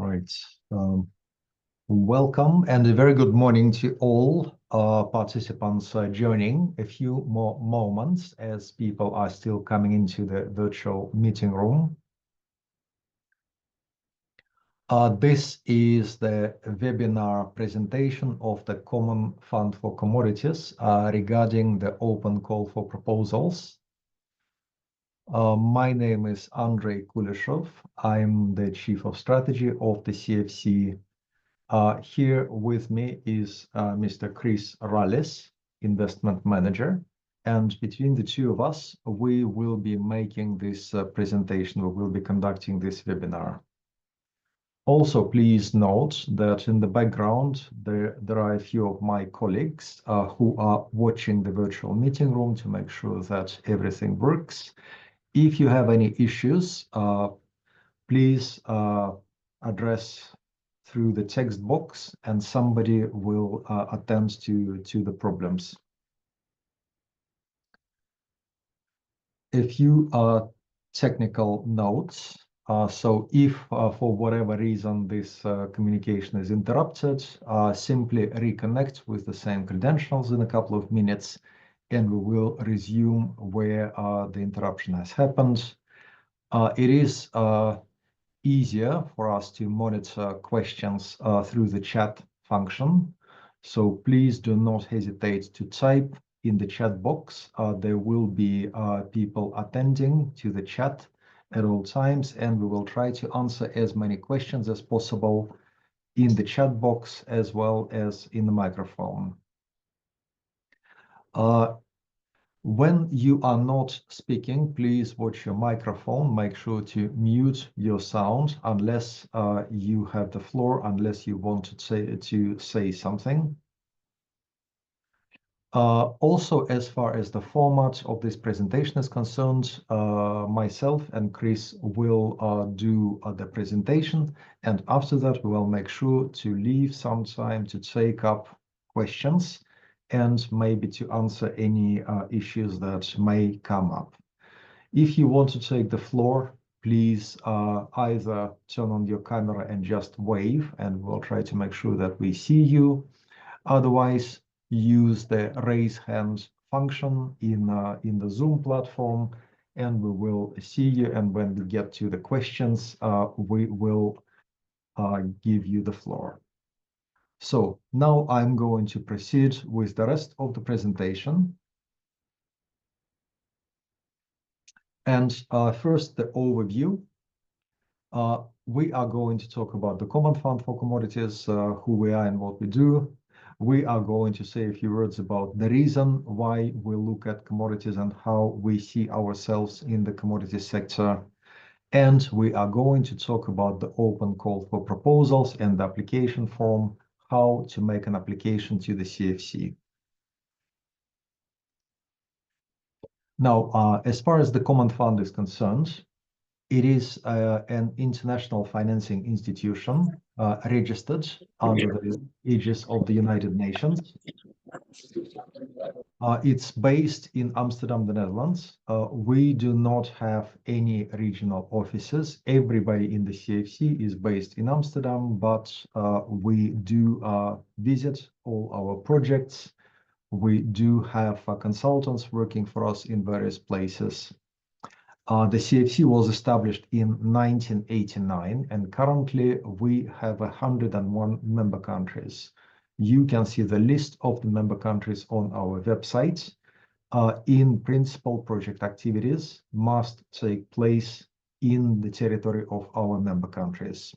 right. Welcome and a very good morning to all participants joining. A few more moments as people are still coming into the virtual meeting room. This is the webinar presentation of the Common Fund for Commodities regarding the open call for proposals. My name is Andrei Kuleshov. I'm the Chief of Strategy of the CFC. Here with me is Mr. Chris Rallis, Investment Manager. And between the two of us, we will be making this presentation. We will be conducting this webinar. Also, please note that in the background, there are a few of my colleagues who are watching the virtual meeting room to make sure that everything works. If you have any issues, please address through the text box and somebody will attend to the problems. A few technical notes. So if for whatever reason this communication is interrupted, simply reconnect with the same credentials in a couple of minutes and we will resume where the interruption has happened. It is easier for us to monitor questions through the chat function. So please do not hesitate to type in the chat box. There will be people attending to the chat at all times, and we will try to answer as many questions as possible in the chat box as well as in the microphone. When you are not speaking, please watch your microphone. Make sure to mute your sound unless you have the floor, unless you want to say something. Also, as far as the format of this presentation is concerned, myself and Chris will do the presentation, and after that we will make sure to leave some time to take up questions and maybe to answer any issues that may come up. If you want to take the floor, please either turn on your camera and just wave, and we'll try to make sure that we see you. Otherwise, use the raise hand function in the Zoom platform, and we will see you. And when we get to the questions, we will give you the floor. So now I'm going to proceed with the rest of the presentation. And first, the overview. We are going to talk about the Common Fund for Commodities, who we are and what we do. We are going to say a few words about the reason why we look at commodities and how we see ourselves in the commodities sector. And we are going to talk about the open call for proposals and the application form, how to make an application to the CFC. Now, as far as the Common Fund is concerned, it is an international financing institution registered under the aegis of the United Nations. It's based in Amsterdam, the Netherlands. We do not have any regional offices. Everybody in the CFC is based in Amsterdam, but we do visit all our projects. We do have consultants working for us in various places. The CFC was established in 1989, and currently we have 101 member countries. You can see the list of the member countries on our website. In principle, project activities must take place in the territory of our member countries.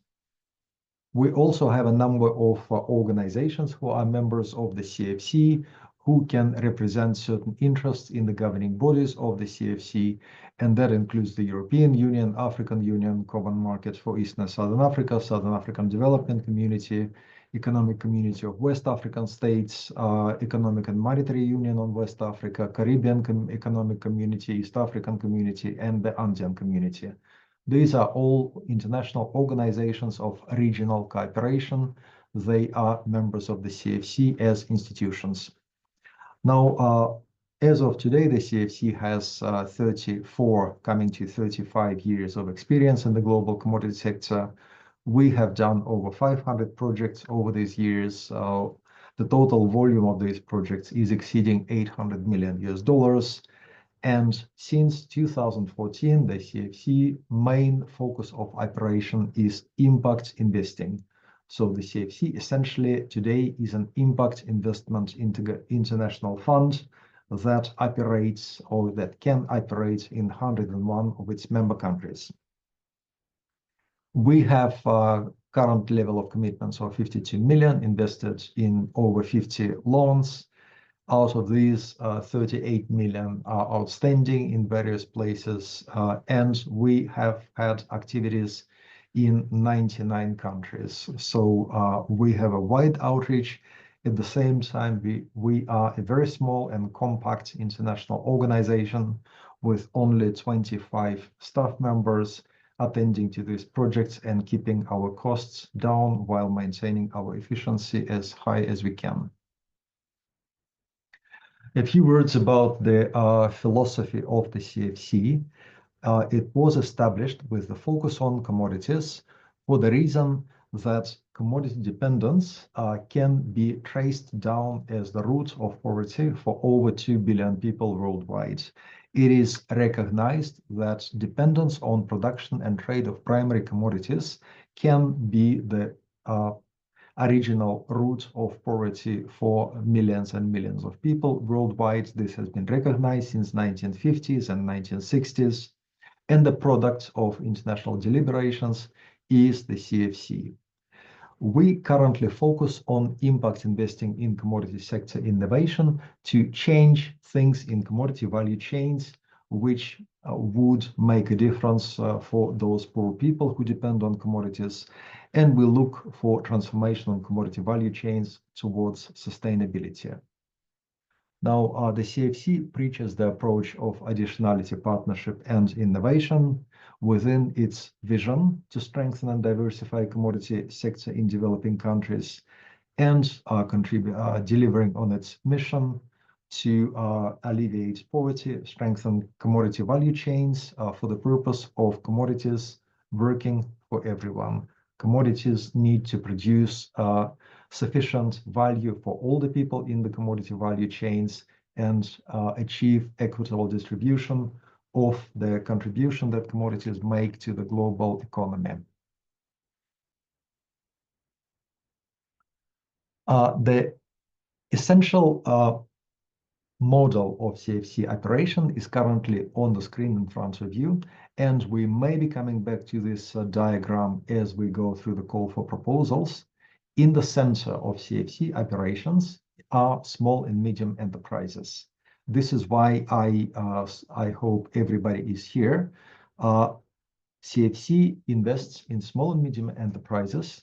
We also have a number of organizations who are members of the CFC, who can represent certain interests in the governing bodies of the CFC, and that includes the European Union, African Union, Common Market for Eastern and Southern Africa, Southern African Development Community, Economic Community of West African States, Economic and Monetary Union on West Africa, Caribbean Economic Community, East African Community, and the Andean Community. These are all international organizations of regional cooperation. They are members of the CFC as institutions. Now, as of today, the CFC has 34, coming to 35 years of experience in the global commodity sector. We have done over 500 projects over these years. The total volume of these projects is exceeding $800 million US. And since 2014, the CFC main focus of operation is impact investing. So the CFC essentially today is an impact investment international fund that operates or that can operate in 101 of its member countries. We have a current level of commitments of 52 million invested in over 50 loans. Out of these, 38 million are outstanding in various places, and we have had activities in 99 countries. So we have a wide outreach. At the same time, we are a very small and compact international organization with only 25 staff members attending to these projects and keeping our costs down while maintaining our efficiency as high as we can. A few words about the philosophy of the CFC. It was established with the focus on commodities for the reason that commodity dependence can be traced down as the root of poverty for over 2 billion people worldwide. It is recognized that dependence on production and trade of primary commodities can be the original root of poverty for millions and millions of people worldwide. This has been recognized since 1950s and 1960s, and the product of international deliberations is the CFC. We currently focus on impact investing in commodity sector innovation to change things in commodity value chains, which would make a difference for those poor people who depend on commodities. And we look for transformation on commodity value chains towards sustainability. Now, the CFC preaches the approach of additionality, partnership, and innovation within its vision to strengthen and diversify commodity sector in developing countries, and delivering on its mission to alleviate poverty, strengthen commodity value chains for the purpose of commodities working for everyone. Commodities need to produce sufficient value for all the people in the commodity value chains and achieve equitable distribution of the contribution that commodities make to the global economy. The essential model of CFC operation is currently on the screen in front of you, and we may be coming back to this diagram as we go through the call for proposals. In the center of CFC operations are small and medium enterprises. This is why I hope everybody is here. CFC invests in small and medium enterprises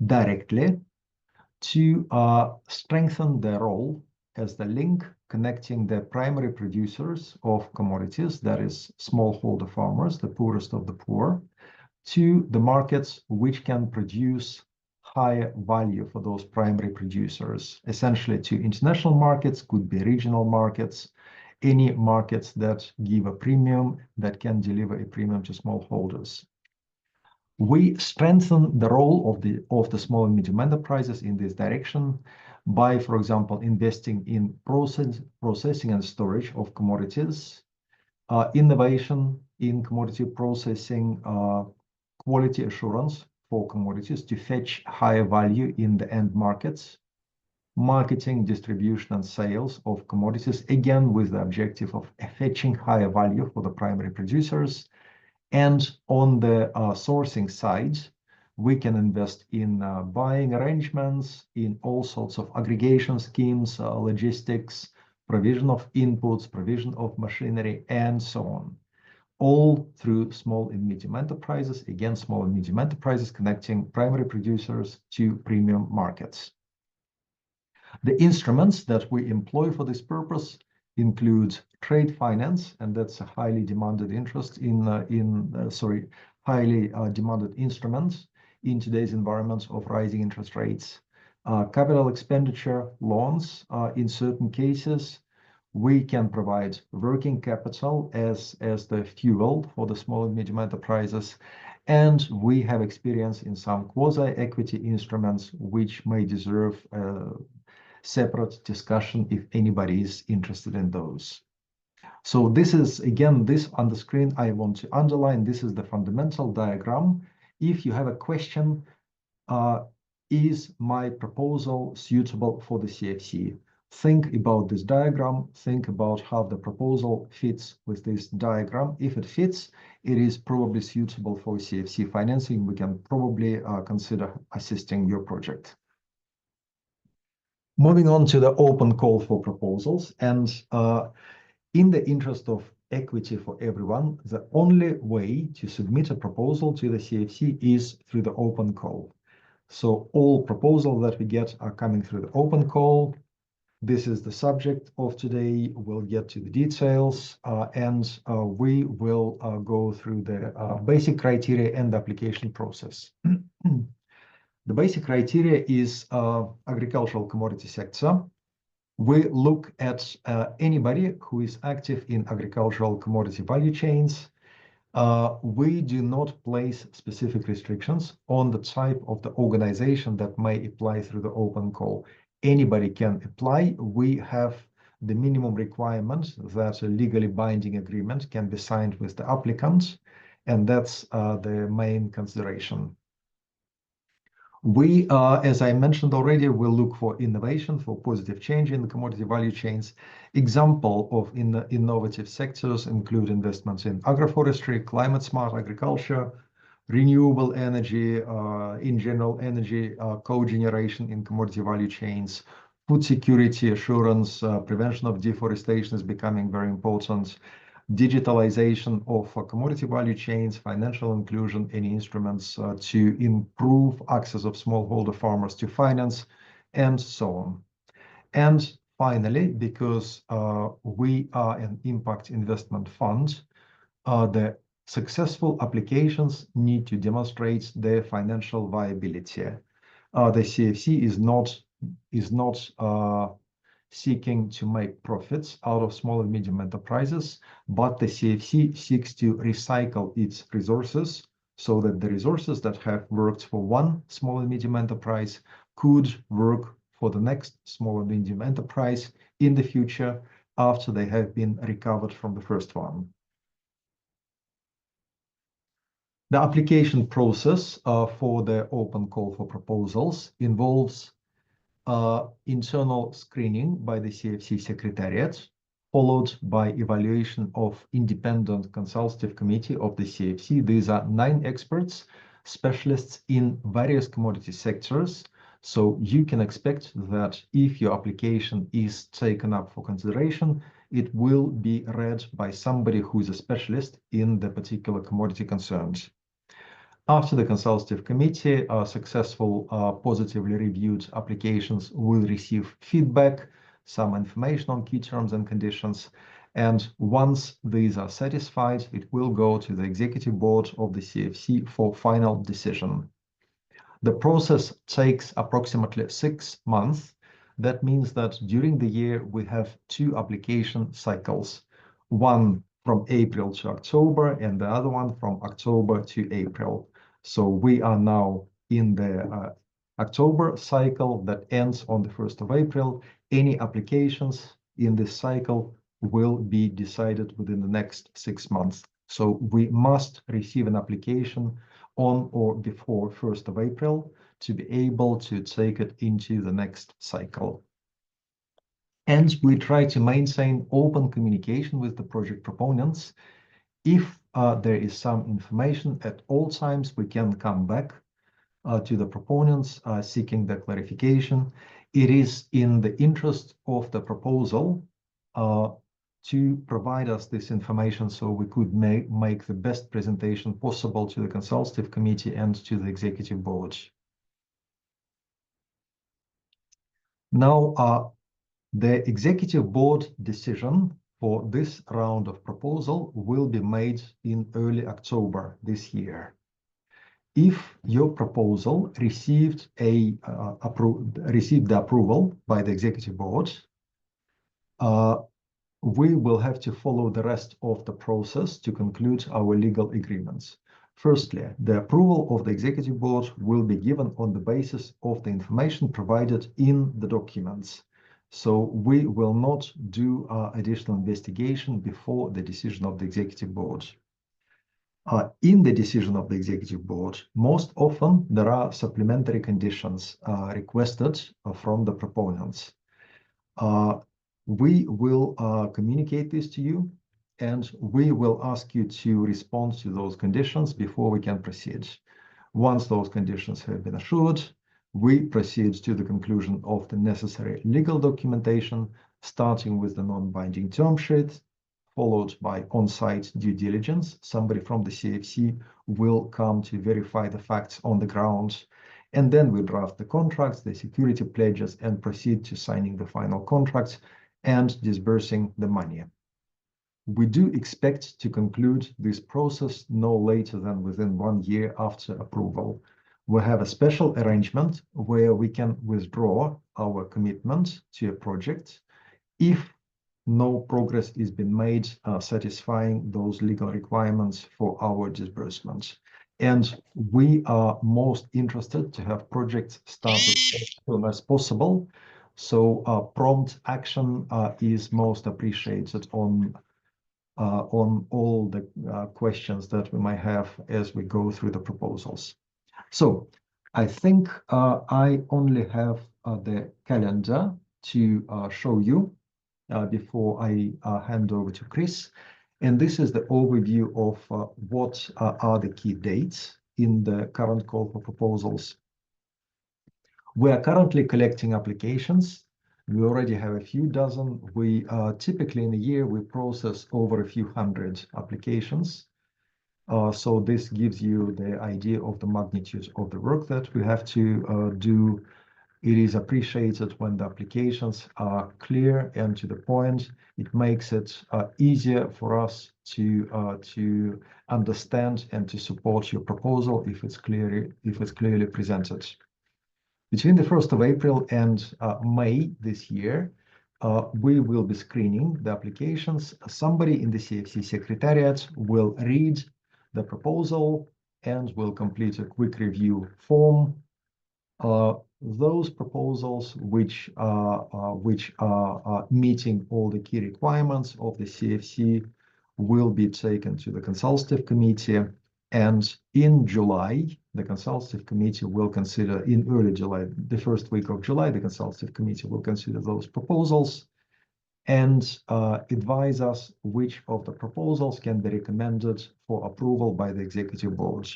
directly to strengthen their role as the link connecting the primary producers of commodities, that is smallholder farmers, the poorest of the poor, to the markets which can produce higher value for those primary producers, essentially to international markets, could be regional markets, any markets that give a premium, that can deliver a premium to smallholders. We strengthen the role of the small and medium enterprises in this direction by, for example, investing in processing and storage of commodities, innovation in commodity processing, quality assurance for commodities to fetch higher value in the end markets, marketing, distribution, and sales of commodities, again with the objective of fetching higher value for the primary producers. And on the sourcing side, we can invest in buying arrangements, in all sorts of aggregation schemes, logistics, provision of inputs, provision of machinery, and so on. All through small and medium enterprises, again, small and medium enterprises connecting primary producers to premium markets. The instruments that we employ for this purpose include trade finance, and that's a highly demanded interest highly demanded instruments in today's environment of rising interest rates. Capital expenditure loans, in certain cases, we can provide working capital as the fuel for the small and medium enterprises. And we have experience in some quasi-equity instruments, which may deserve a separate discussion if anybody is interested in those. So this is, again, this on the screen, I want to underline, this is the fundamental diagram. If you have a question, is my proposal suitable for the CFC? Think about this diagram, think about how the proposal fits with this diagram. If it fits, it is probably suitable for CFC financing. We can probably consider assisting your project. Moving on to the open call for proposals. And in the interest of equity for everyone, the only way to submit a proposal to the CFC is through the open call. So all proposals that we get are coming through the open call. This is the subject of today. We'll get to the details and we will go through the basic criteria and the application process. The basic criteria is agricultural commodity sector. We look at anybody who is active in agricultural commodity value chains. We do not place specific restrictions on the type of the organization that may apply through the open call. Anybody can apply. We have the minimum requirement that a legally binding agreement can be signed with the applicant, and that's the main consideration. We, as I mentioned already, will look for innovation, for positive change in the commodity value chains. Example of innovative sectors include investments in agroforestry, climate smart agriculture, renewable energy, in general energy co-generation in commodity value chains, food security assurance, prevention of deforestation is becoming very important, digitalization of commodity value chains, financial inclusion, any instruments to improve access of smallholder farmers to finance, and so on. And finally, because we are an impact investment fund, the successful applications need to demonstrate their financial viability. The CFC is not seeking to make profits out of small and medium enterprises, but the CFC seeks to recycle its resources so that the resources that have worked for one small and medium enterprise could work for the next small and medium enterprise in the future after they have been recovered from the first one. The application process for the open call for proposals involves internal screening by the CFC Secretariat, followed by evaluation of independent consultative committee of the CFC. These are 9 experts, specialists in various commodity sectors. So you can expect that if your application is taken up for consideration, it will be read by somebody who is a specialist in the particular commodity concerned. After the consultative committee, successful positively reviewed applications will receive feedback, some information on key terms and conditions, and once these are satisfied, it will go to the executive board of the CFC for final decision. The process takes approximately 6 months. That means that during the year we have 2 application cycles, one from April to October and the other one from October to April. So we are now in the October cycle that ends on the 1st of April. Any applications in this cycle will be decided within the next 6 months. So we must receive an application on or before 1st of April to be able to take it into the next cycle. And we try to maintain open communication with the project proponents. If there is some information at all times, we can come back to the proponents seeking the clarification. It is in the interest of the proposal to provide us this information so we could make the best presentation possible to the consultative committee and to the executive board. Now, the executive board decision for this round of proposal will be made in early October this year. If your proposal received the approval by the executive board, we will have to follow the rest of the process to conclude our legal agreements. Firstly, the approval of the executive board will be given on the basis of the information provided in the documents. So we will not do additional investigation before the decision of the executive board. In the decision of the executive board, most often there are supplementary conditions requested from the proponents. We will communicate this to you, and we will ask you to respond to those conditions before we can proceed. Once those conditions have been assured, we proceed to the conclusion of the necessary legal documentation, starting with the non-binding term sheet, followed by on-site due diligence. Somebody from the CFC will come to verify the facts on the ground, and then we draft the contracts, the security pledges, and proceed to signing the final contracts and disbursing the money. We do expect to conclude this process no later than within 1 year after approval. We have a special arrangement where we can withdraw our commitment to a project if no progress is being made satisfying those legal requirements for our disbursement. And we are most interested to have projects started as soon as possible. So prompt action is most appreciated on all the questions that we might have as we go through the proposals. So I think I only have the calendar to show you before I hand over to Chris. And this is the overview of what are the key dates in the current call for proposals. We are currently collecting applications. We already have a few dozen. We typically in a year, we process over a few hundred applications. So this gives you the idea of the magnitude of the work that we have to do. It is appreciated when the applications are clear and to the point. It makes it easier for us to understand and to support your proposal if it's clearly presented. Between the 1st of April and May this year, we will be screening the applications. Somebody in the CFC Secretariat will read the proposal and will complete a quick review form. Those proposals which are meeting all the key requirements of the CFC will be taken to the consultative committee. And in July, the consultative committee will consider, in early July, the first week of July, the consultative committee will consider those proposals and advise us which of the proposals can be recommended for approval by the executive board.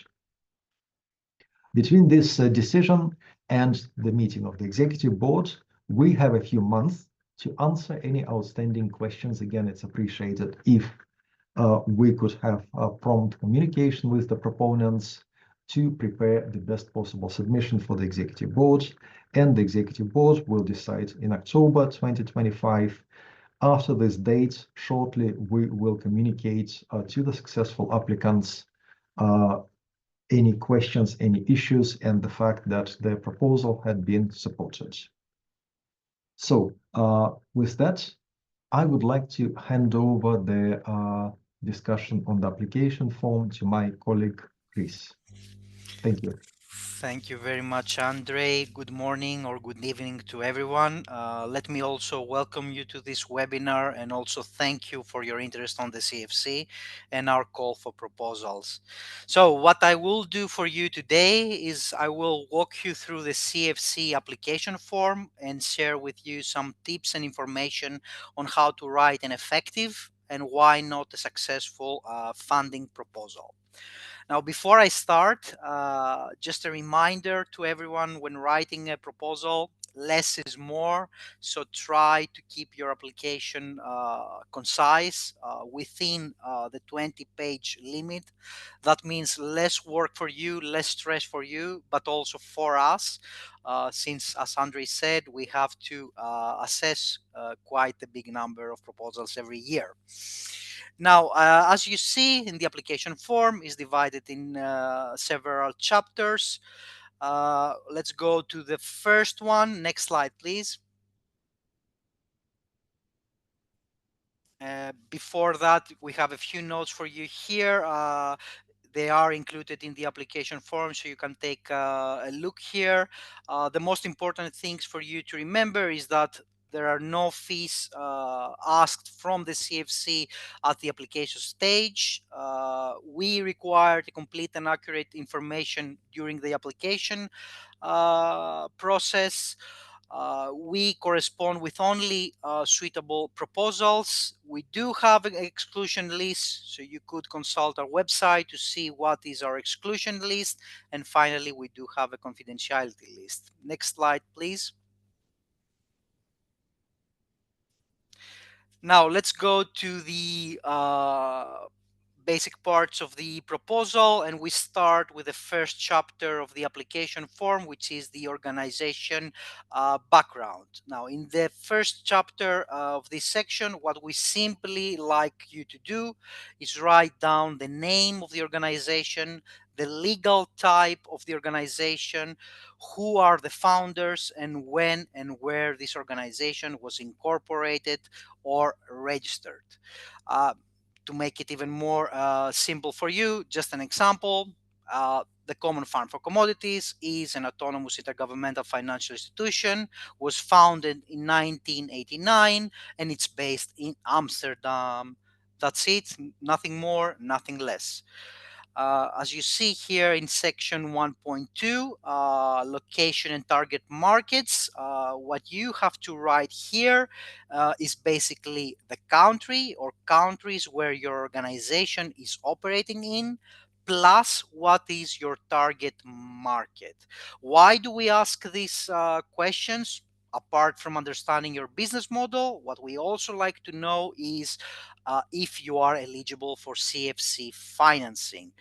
Between this decision and the meeting of the executive board, we have a few months to answer any outstanding questions. Again, it's appreciated if we could have a prompt communication with the proponents to prepare the best possible submission for the executive board. And the executive board will decide in October 2025. After this date, shortly, we will communicate to the successful applicants any questions, any issues, and the fact that the proposal had been supported. So with that, I would like to hand over the discussion on the application form to my colleague, Chris. Thank you. Thank you very much, Andre. Good morning or good evening to everyone. Let me also welcome you to this webinar and also thank you for your interest on the CFC and our call for proposals. So what I will do for you today is I will walk you through the CFC application form and share with you some tips and information on how to write an effective and why not a successful funding proposal. Now, before I start, just a reminder to everyone when writing a proposal, less is more. So try to keep your application concise within the 20-page limit. That means less work for you, less stress for you, but also for us. Since, as Andre said, we have to assess quite a big number of proposals every year. Now, as you see in the application form, is divided in several chapters. Let's go to the first one. Next slide, please. Before that, we have a few notes for you here. They are included in the application form, so you can take a look here. The most important things for you to remember is that there are no fees asked from the CFC at the application stage. We require to complete and accurate information during the application process. We correspond with only suitable proposals. We do have an exclusion list, so you could consult our website to see what is our exclusion list. And finally, we do have a confidentiality list. Next slide, please. Now let's go to the basic parts of the proposal, and we start with the first chapter of the application form, which is the organization background. Now, in the first chapter of this section, what we simply like you to do is write down the name of the organization, the legal type of the organization, who are the founders, and when and where this organization was incorporated or registered. Uh, to make it even more simple for you, just an example. The Common Fund for Commodities is an autonomous intergovernmental financial institution, was founded in 1989, and it's based in Amsterdam. That's it, nothing more, nothing less. As you see here in section 1.2, location and target markets, what you have to write here is basically the country or countries where your organization is operating in, plus what is your target market. Why do we ask these questions? Apart from understanding your business model, what we also like to know is if you are eligible for CFC financing.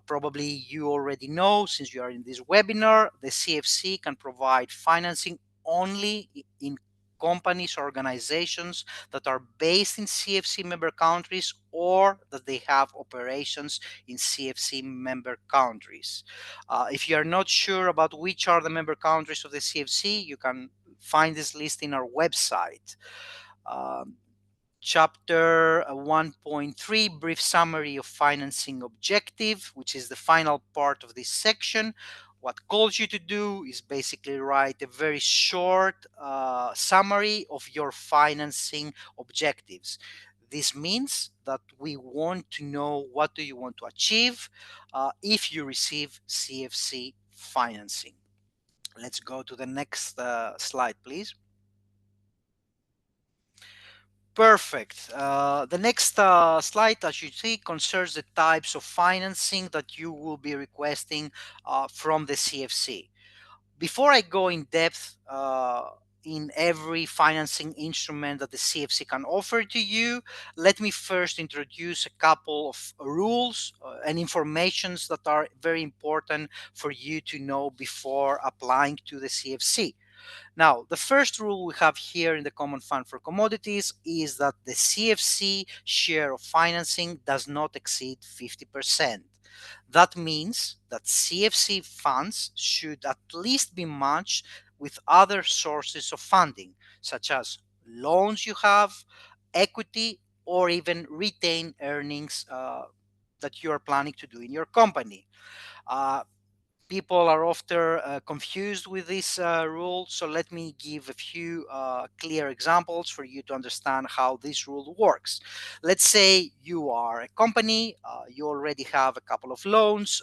Probably you already know, since you are in this webinar, the CFC can provide financing only in companies or organizations that are based in CFC member countries or that they have operations in CFC member countries. If you are not sure about which are the member countries of the CFC, you can find this list in our website. Um, Chapter 1.3, brief summary of financing objective, which is the final part of this section. What calls you to do is basically write a very short summary of your financing objectives. This means that we want to know what do you want to achieve if you receive CFC financing. Let's go to the next slide, please. Perfect. The next slide, as you see, concerns the types of financing that you will be requesting from the CFC. Before I go in depth in every financing instrument that the CFC can offer to you, let me first introduce a couple of rules and informations that are very important for you to know before applying to the CFC. Now, the first rule we have here in the Common Fund for Commodities is that the CFC share of financing does not exceed 50%. That means that CFC funds should at least be matched with other sources of funding, such as loans you have, equity, or even retained earnings that you are planning to do in your company. Uh, People are often confused with this rule. So let me give a few clear examples for you to understand how this rule works. Let's say you are a company, you already have a couple of loans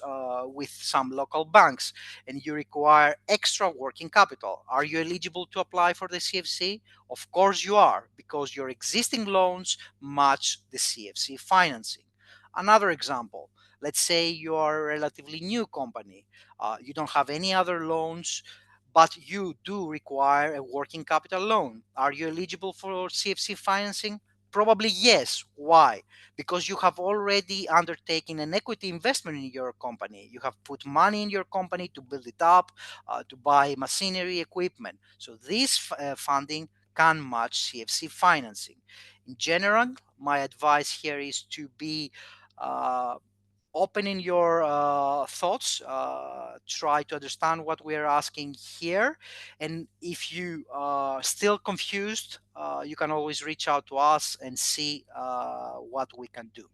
with some local banks, and you require extra working capital. Are you eligible to apply for the CFC? Of course you are, because your existing loans match the CFC financing. Another example, let's say you are a relatively new company, you don't have any other loans, but you do require a working capital loan. Are you eligible for CFC financing? Probably yes. Why? Because you have already undertaken an equity investment in your company. You have put money in your company to build it up, to buy machinery, equipment. So this funding can match CFC financing. In general, my advice here is to be uh, opening your thoughts, try to understand what we are asking here. And if you are still confused, you can always reach out to us and see what we can do.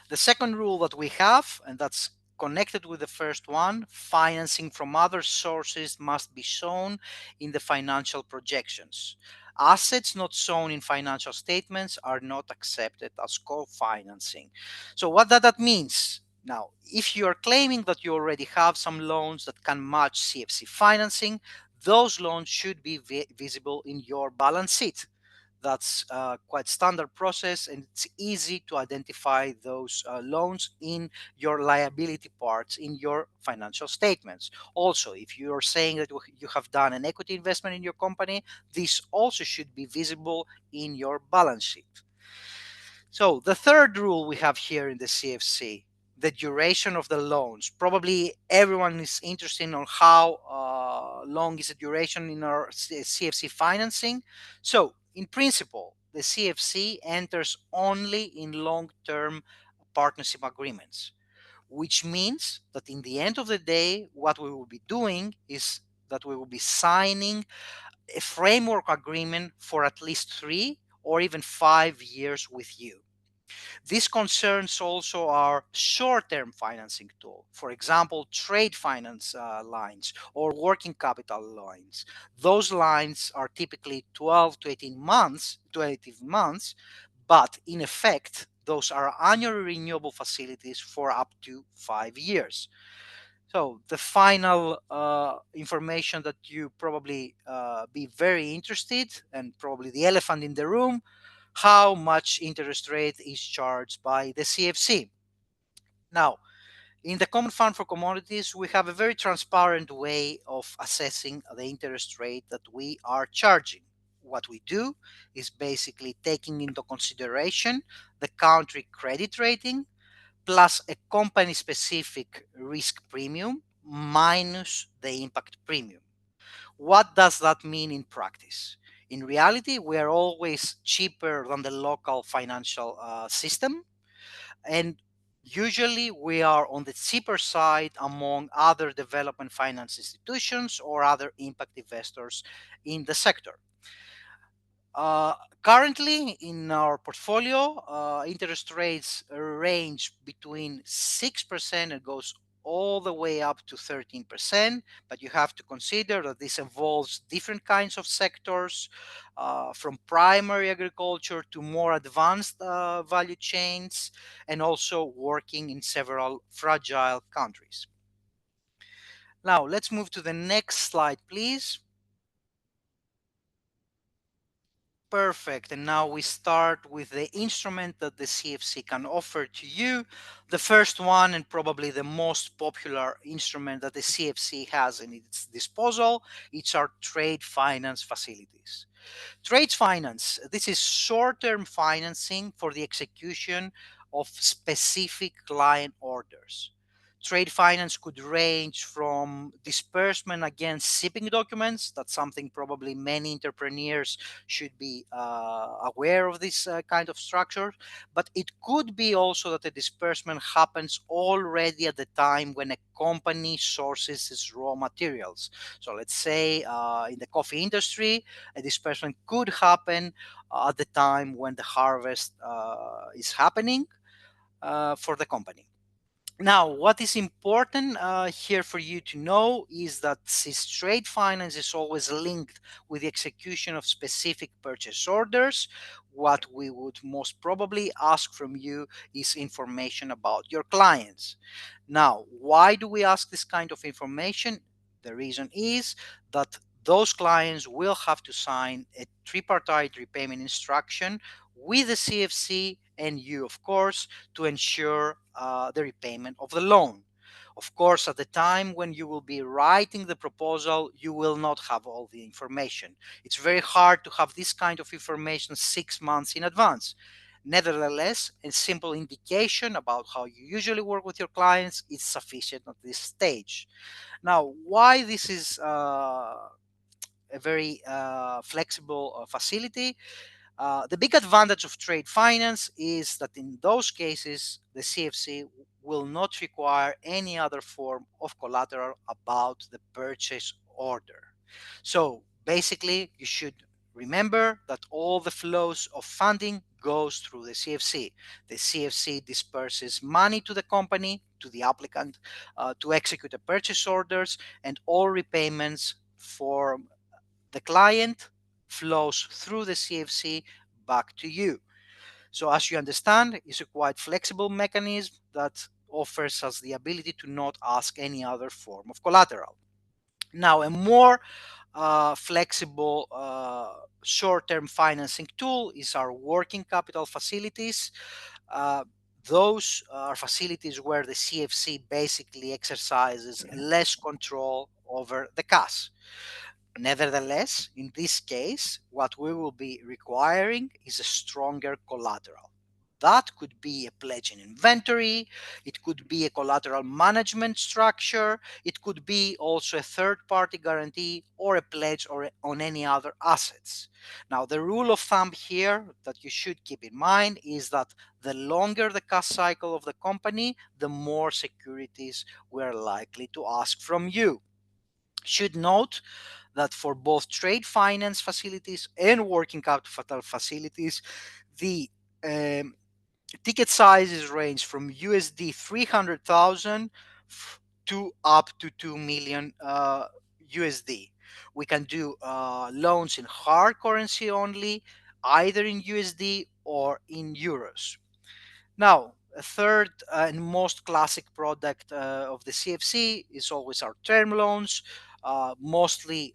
The second rule that we have, and that's connected with the first one, financing from other sources must be shown in the financial projections. Assets not shown in financial statements are not accepted as co-financing. So what that means? Now, if you are claiming that you already have some loans that can match CFC financing, those loans should be visible in your balance sheet. That's quite standard process, and it's easy to identify those loans in your liability parts in your financial statements. Also, if you are saying that you have done an equity investment in your company, this also should be visible in your balance sheet. So the third rule we have here in the CFC, the duration of the loans. Probably everyone is interested on how long is the duration in our CFC financing. So in principle, the CFC enters only in long-term partnership agreements, which means that in the end of the day, what we will be doing is that we will be signing a framework agreement for at least 3 or even 5 years with you. This concerns also our short-term financing tool, for example, trade finance lines or working capital lines. Those lines are typically 12 to 18 months, but in effect, those are annually renewable facilities for up to 5 years. So the final information that you probably be very interested, and probably the elephant in the room, how much interest rate is charged by the CFC. Now, in the Common Fund for Commodities, we have a very transparent way of assessing the interest rate that we are charging. What we do is basically taking into consideration the country credit rating plus a company specific risk premium minus the impact premium. What does that mean in practice? In reality, we are always cheaper than the local financial system, and usually we are on the cheaper side among other development finance institutions or other impact investors in the sector. Uh, Currently, in our portfolio, interest rates range between 6% and goes all the way up to 13%. But you have to consider that this involves different kinds of sectors, from primary agriculture to more advanced value chains, and also working in several fragile countries. Now, let's move to the next slide, please. Perfect. And now we start with the instrument that the CFC can offer to you. The first one, and probably the most popular instrument that the CFC has in its disposal, it's our trade finance facilities. Trade finance, this is short term financing for the execution of specific client orders. Trade finance could range from disbursement against shipping documents. That's something probably many entrepreneurs should be aware of, this kind of structure. But it could be also that the disbursement happens already at the time when a company sources its raw materials. So let's say in the coffee industry, a disbursement could happen at the time when the harvest is happening for the company. Now, what is important here for you to know is that since trade finance is always linked with the execution of specific purchase orders, what we would most probably ask from you is information about your clients. Now, why do we ask this kind of information? The reason is that those clients will have to sign a tripartite repayment instruction with the CFC and you, of course, to ensure the repayment of the loan. Of course, at the time when you will be writing the proposal, you will not have all the information. It's very hard to have this kind of information 6 months in advance. Nevertheless, a simple indication about how you usually work with your clients is sufficient at this stage. Now, why this is a very flexible facility? The big advantage of trade finance is that in those cases, the CFC will not require any other form of collateral about the purchase order. So basically, you should remember that all the flows of funding goes through the CFC. The CFC disperses money to the company, to the applicant, to execute the purchase orders, and all repayments for the client flows through the CFC back to you. So, as you understand, it's a quite flexible mechanism that offers us the ability to not ask any other form of collateral. Now, a more flexible short-term financing tool is our working capital facilities. Uh, those are facilities where the CFC basically exercises less control over the cash. Nevertheless, in this case, what we will be requiring is a stronger collateral. That could be a pledge in inventory, it could be a collateral management structure, it could be also a third party guarantee or a pledge or on any other assets. Now, the rule of thumb here that you should keep in mind is that the longer the cash cycle of the company, the more securities we're likely to ask from you. Should note that for both trade finance facilities and working capital facilities, the um, ticket sizes range from USD 300,000 to up to 2 million USD. We can do loans in hard currency only, either in USD or in euros. Now, a third and most classic product of the CFC is always our term loans, mostly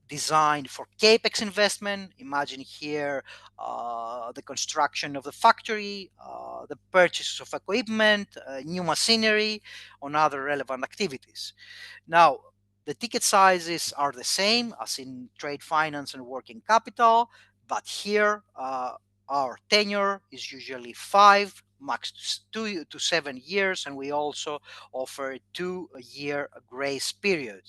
designed for capex investment. Imagine here the construction of the factory, the purchase of equipment, new machinery, on other relevant activities. Now, the ticket sizes are the same as in trade finance and working capital, but here our tenure is usually 2 to 7 years, and we also offer a 2 year grace period.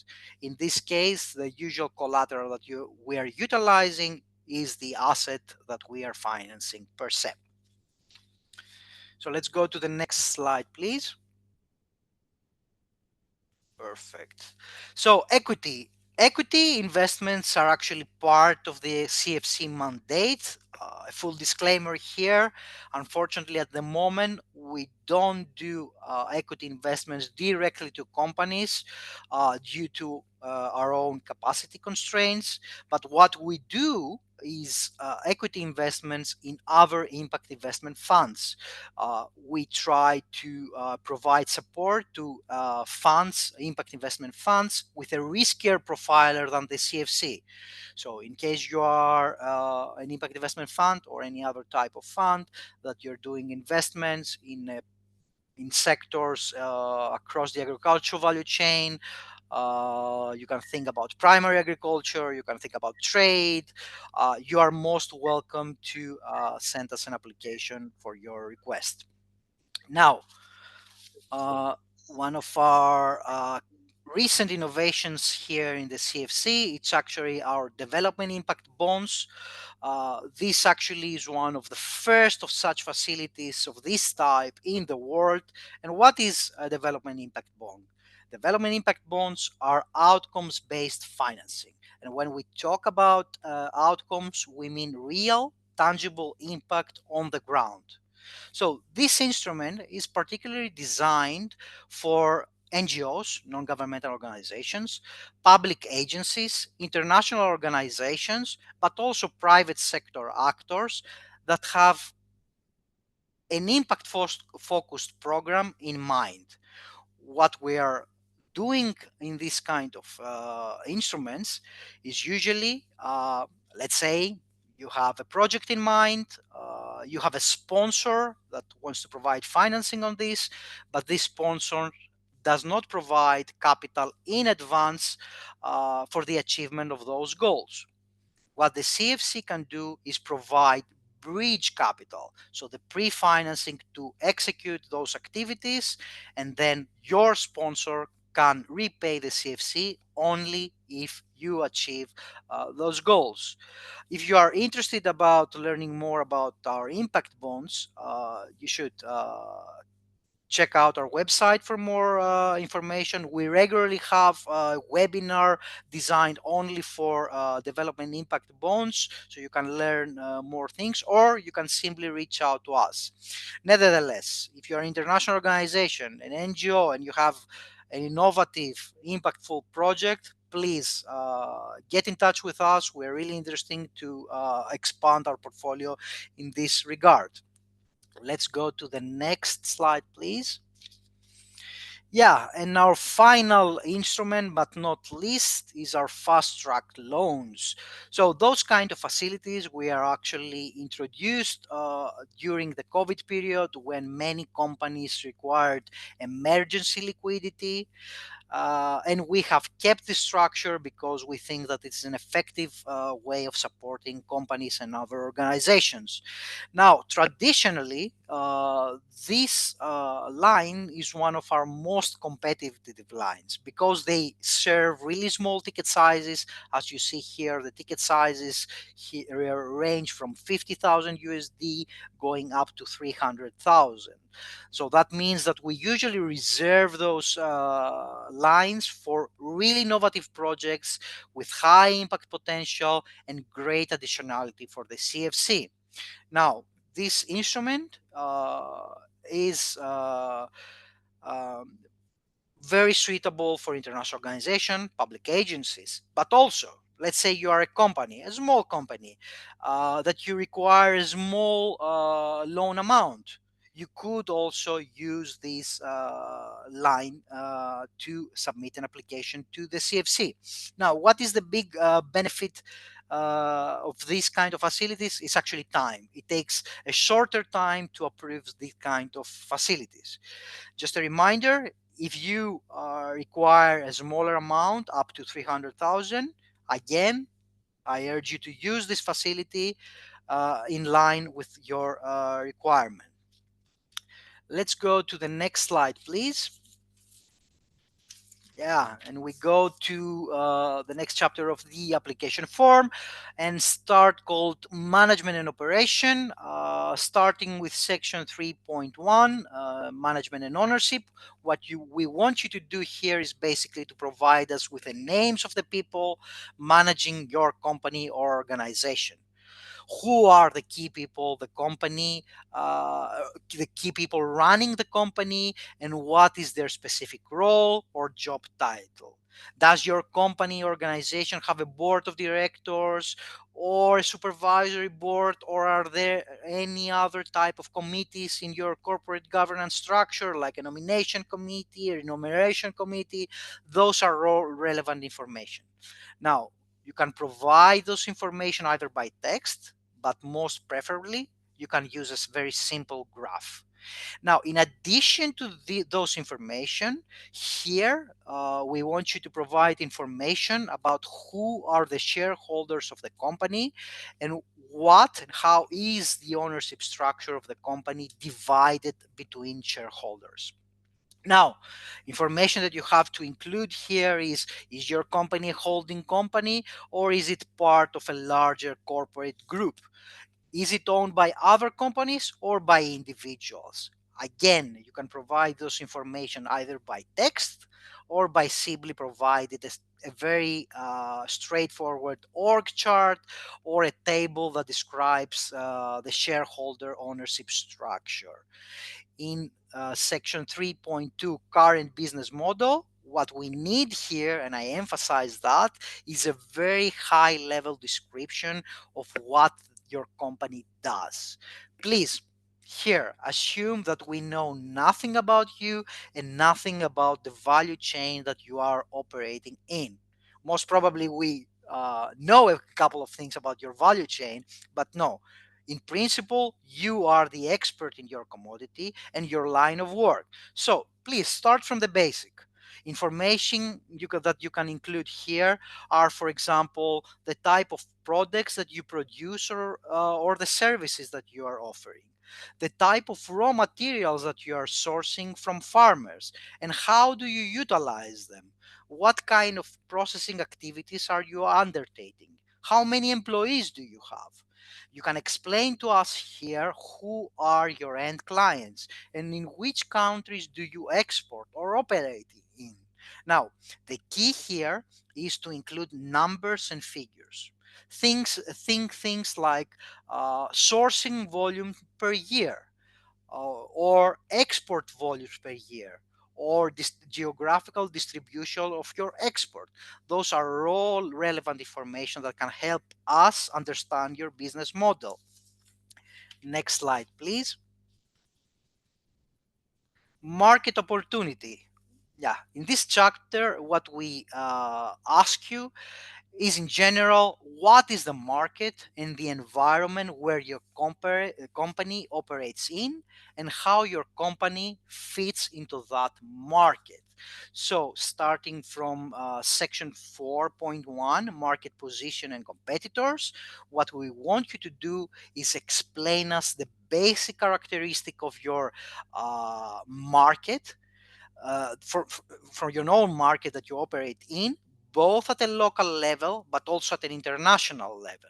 In this case, the usual collateral that we are utilizing is the asset that we are financing per se. So let's go to the next slide, please. Perfect. So equity investments are actually part of the CFC mandate. A full disclaimer here. Unfortunately, at the moment, we don't do equity investments directly to companies due to our own capacity constraints. But what we do is equity investments in other impact investment funds. We try to provide support to funds, impact investment funds, with a riskier profiler than the CFC. So, in case you are an impact investment fund or any other type of fund that you're doing investments in sectors across the agricultural value chain, you can think about primary agriculture, you can think about trade. You are most welcome to send us an application for your request. Now, uh, one of our recent innovations here in the CFC, it's actually our development impact bonds. This actually is one of the first of such facilities of this type in the world. And what is a development impact bond? Development impact bonds are outcomes based financing. And when we talk about outcomes, we mean real, tangible impact on the ground. So this instrument is particularly designed for NGOs, non-governmental organizations, public agencies, international organizations, but also private sector actors that have an impact focused program in mind. What we are doing in this kind of instruments is usually, let's say, you have a project in mind, you have a sponsor that wants to provide financing on this, but this sponsor does not provide capital in advance for the achievement of those goals. What the CFC can do is provide bridge capital, so the pre-financing to execute those activities, and then your sponsor can repay the CFC only if you achieve those goals. If you are interested about learning more about our impact bonds, you should check out our website for more information. We regularly have a webinar designed only for development impact bonds, so you can learn more things, or you can simply reach out to us. Nevertheless, if you're an international organization, an NGO, and you have an innovative, impactful project, please get in touch with us. We're really interested to expand our portfolio in this regard. Let's go to the next slide, please. Yeah, and our final instrument, but not least, is our fast track loans. So, those kind of facilities we are actually introduced during the COVID period when many companies required emergency liquidity. And we have kept this structure because we think that it's an effective way of supporting companies and other organizations. Now, traditionally, this line is one of our most competitive lines because they serve really small ticket sizes. As you see here, the ticket sizes range from 50,000 USD going up to 300,000. So that means that we usually reserve those lines for really innovative projects with high impact potential and great additionality for the CFC. Now, this instrument is um, very suitable for international organization, public agencies, but also, let's say you are a company, a small company, that you require a small loan amount. You could also use this line to submit an application to the CFC. Now, what is the big benefit of these kind of facilities? It's actually time. It takes a shorter time to approve these kind of facilities. Just a reminder, if you require a smaller amount up to 300,000, again, I urge you to use this facility in line with your requirement. Let's go to the next slide, please. Yeah, and we go to the next chapter of the application form and start called management and operation, starting with section 3.1, management and ownership. We want you to do here is basically to provide us with the names of the people managing your company or organization. Who are the key people, the company, the key people running the company, and what is their specific role or job title? Does your company organization have a board of directors or a supervisory board, or are there any other type of committees in your corporate governance structure, like a nomination committee or enumeration committee? Those are all relevant information. Now, you can provide those information either by text, but most preferably, you can use a very simple graph. Now, in addition to those information, here we want you to provide information about who are the shareholders of the company and what and how is the ownership structure of the company divided between shareholders. Now, information that you have to include here is your company a holding company, or is it part of a larger corporate group? Is it owned by other companies or by individuals? Again, you can provide those information either by text or by simply providing a very straightforward org chart or a table that describes the shareholder ownership structure. In section 3.2, current business model, what we need here, and I emphasize that, is a very high level description of what your company does. Please, here, assume that we know nothing about you and nothing about the value chain that you are operating in. Most probably, we know a couple of things about your value chain, but no, in principle, you are the expert in your commodity and your line of work. So please start from the basic. Information that you can include here are, for example, the type of products that you produce or the services that you are offering, the type of raw materials that you are sourcing from farmers, and how do you utilize them? What kind of processing activities are you undertaking? How many employees do you have? You can explain to us here who are your end clients and in which countries do you export or operate in. Now, the key here is to include numbers and figures. Think things like sourcing volume per year, or export volumes per year, or this geographical distribution of your export. Those are all relevant information that can help us understand your business model. Next slide, please. Market opportunity. Yeah, in this chapter, what we ask you is, in general, what is the market and the environment where your company operates in, and how your company fits into that market. So starting from section 4.1, market position and competitors, what we want you to do is explain us the basic characteristic of your market, for your own market that you operate in, both at a local level but also at an international level.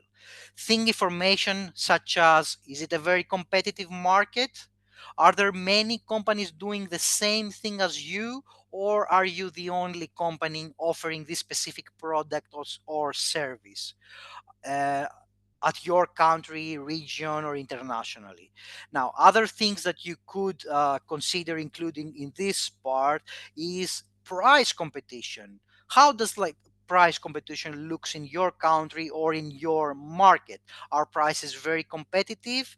Think information such as, is it a very competitive market? Are there many companies doing the same thing as you, or are you the only company offering this specific product or service? Uh, at your country, region, or internationally. Now, other things that you could consider including in this part is price competition. How does price competition looks in your country or in your market? Are prices very competitive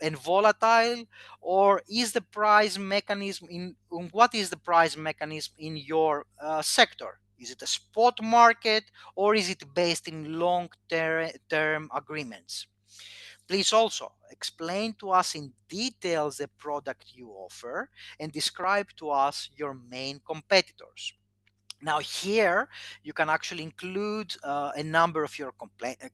and volatile, or is the price mechanism what is the price mechanism in your sector? Is it a spot market, or is it based in long term agreements? Please also explain to us in details the product you offer and describe to us your main competitors. Now, here you can actually include a number of your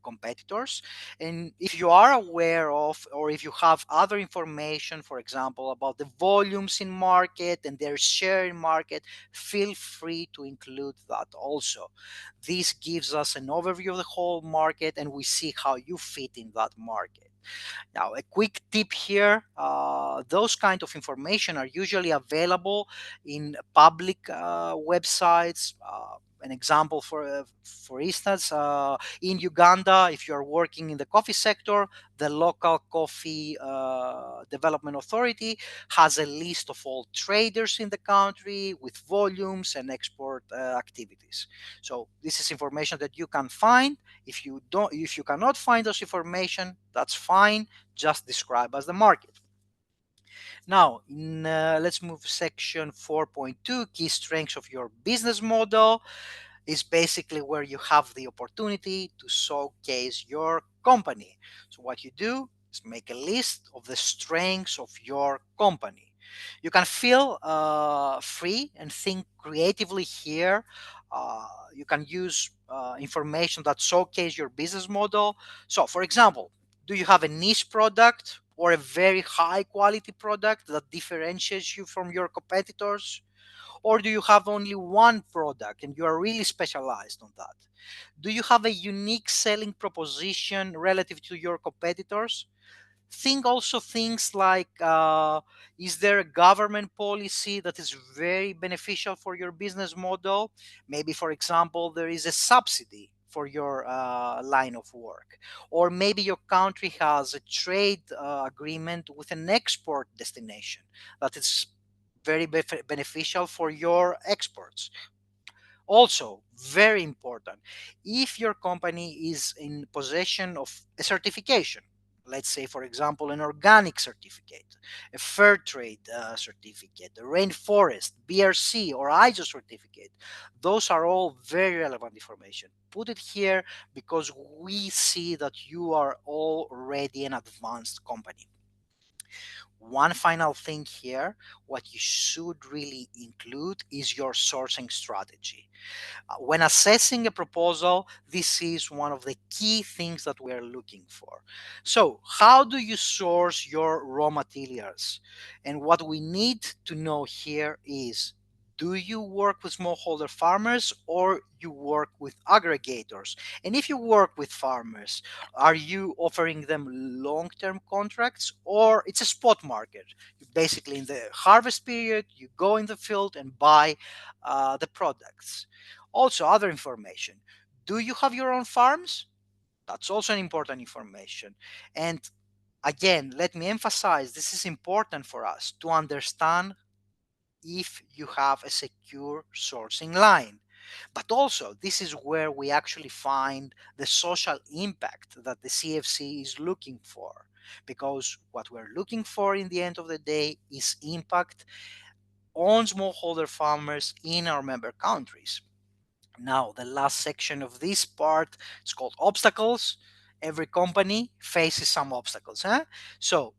competitors. And if you are aware of, or if you have other information, for example, about the volumes in market and their share in market, feel free to include that also. This gives us an overview of the whole market and we see how you fit in that market. Now, a quick tip here, those kind of information are usually available in public websites. An example, for instance, in Uganda, if you are working in the coffee sector, the local coffee development authority has a list of all traders in the country with volumes and export activities. So this is information that you can find. If you cannot find those information, that's fine. Just describe as the market. Now, let's move section 4.2, key strengths of your business model. Is basically where you have the opportunity to showcase your company. So what you do is make a list of the strengths of your company. You can feel free and think creatively here. You can use information that showcase your business model. So, for example, do you have a niche product or a very high quality product that differentiates you from your competitors? Or do you have only one product and you are really specialized on that? Do you have a unique selling proposition relative to your competitors? Think also things like, is there a government policy that is very beneficial for your business model? Maybe, for example, there is a subsidy for your line of work, or maybe your country has a trade agreement with an export destination that is very beneficial for your exports. Also, very important, if your company is in possession of a certification, let's say, for example, an organic certificate, a fair trade certificate, a rainforest, BRC, or ISO certificate, those are all very relevant information. Put it here because we see that you are already an advanced company. One final thing here, what you should really include is your sourcing strategy. When assessing a proposal, this is one of the key things that we're looking for. So, how do you source your raw materials? And what we need to know here is, Do you work with smallholder farmers or you work with aggregators? And if you work with farmers, are you offering them long-term contracts or it's a spot market? You basically in the harvest period, you go in the field and buy the products. Also, other information. Do you have your own farms? That's also an important information. And again, let me emphasize this is important for us to understand if you have a secure sourcing line. But also, this is where we actually find the social impact that the CFC is looking for. Because what we're looking for in the end of the day is impact on smallholder farmers in our member countries. Now, the last section of this part is called obstacles. Every company faces some obstacles. So,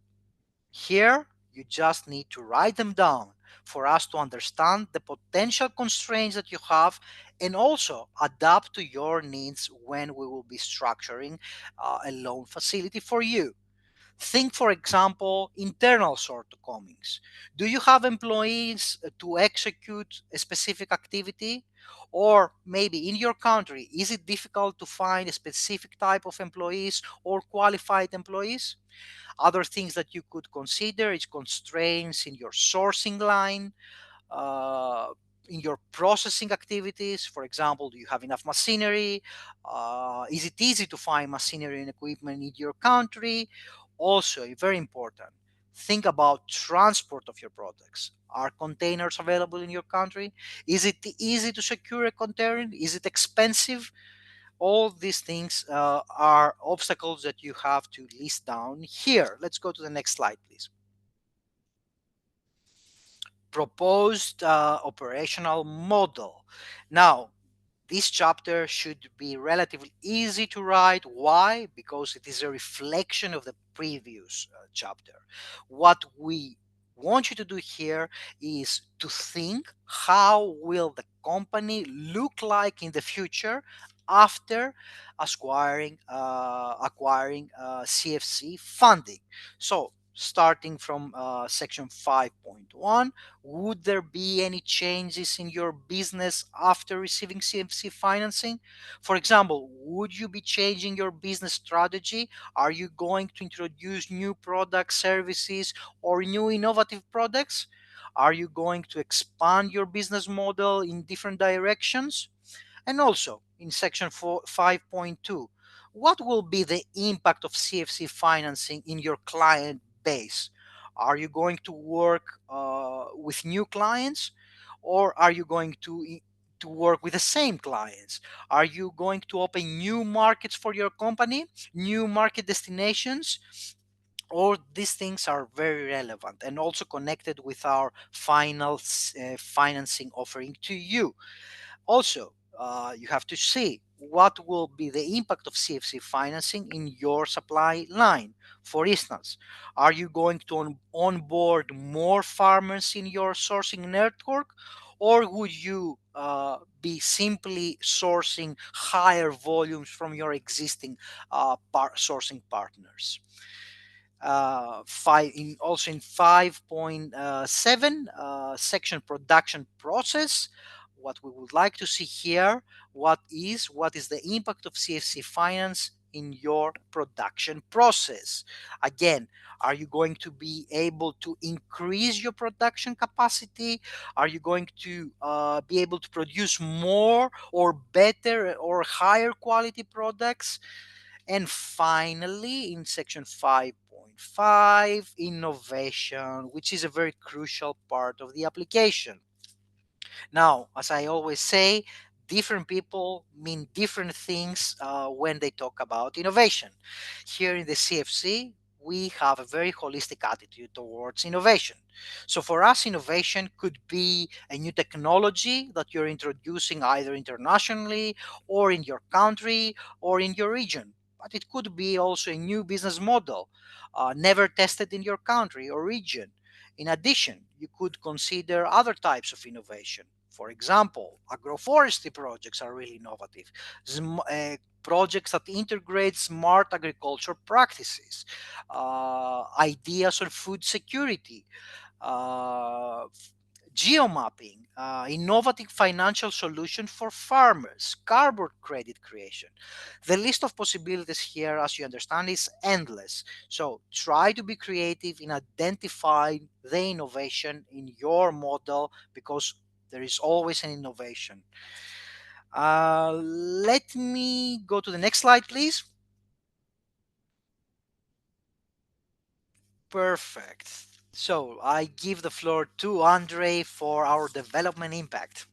here, you just need to write them down for us to understand the potential constraints that you have and also adapt to your needs when we will be structuring a loan facility for you. Think, for example, internal shortcomings. Do you have employees to execute a specific activity? Or maybe in your country, is it difficult to find a specific type of employees or qualified employees? Other things that you could consider is constraints in your sourcing line, uh, in your processing activities. For example, do you have enough machinery? Is it easy to find machinery and equipment in your country? Also, very important, think about transport of your products. Are containers available in your country? Is it easy to secure a container? Is it expensive? All these things are obstacles that you have to list down here. Let's go to the next slide, please. Proposed operational model. Now, this chapter should be relatively easy to write. Why? Because it is a reflection of the previous chapter. What we want you to do here is to think how will the company look like in the future after acquiring CFC funding. So starting from section 5.1, would there be any changes in your business after receiving CFC financing? For example, would you be changing your business strategy? Are you going to introduce new products, services, or new innovative products? Are you going to expand your business model in different directions? And also in section 5.2, what will be the impact of CFC financing in your client base? Are you going to work with new clients or are you going to work with the same clients? Are you going to open new markets for your company, new market destinations? All these things are very relevant and also connected with our final financing offering to you. Also, you have to see what will be the impact of CFC financing in your supply line. For instance, are you going to onboard more farmers in your sourcing network, or would you be simply sourcing higher volumes from your existing sourcing partners? Also in 5.7 section production process, what we would like to see here, what is the impact of CFC finance in your production process? Again, are you going to be able to increase your production capacity? Are you going to be able to produce more or better or higher quality products? And finally, in section 5.5, innovation, which is a very crucial part of the application. Now, as I always say, different people mean different things when they talk about innovation. Here in the CFC, we have a very holistic attitude towards innovation. So, for us, innovation could be a new technology that you're introducing either internationally or in your country or in your region. But it could be also a new business model never tested in your country or region. In addition, you could consider other types of innovation. For example, agroforestry projects are really innovative. Projects that integrate smart agriculture practices, ideas on food security, uh, geomapping, innovative financial solution for farmers, carbon credit creation. The list of possibilities here, as you understand, is endless. So try to be creative in identifying the innovation in your model, because there is always an innovation. Let me go to the next slide, please. Perfect. So I give the floor to Andre for our development impact.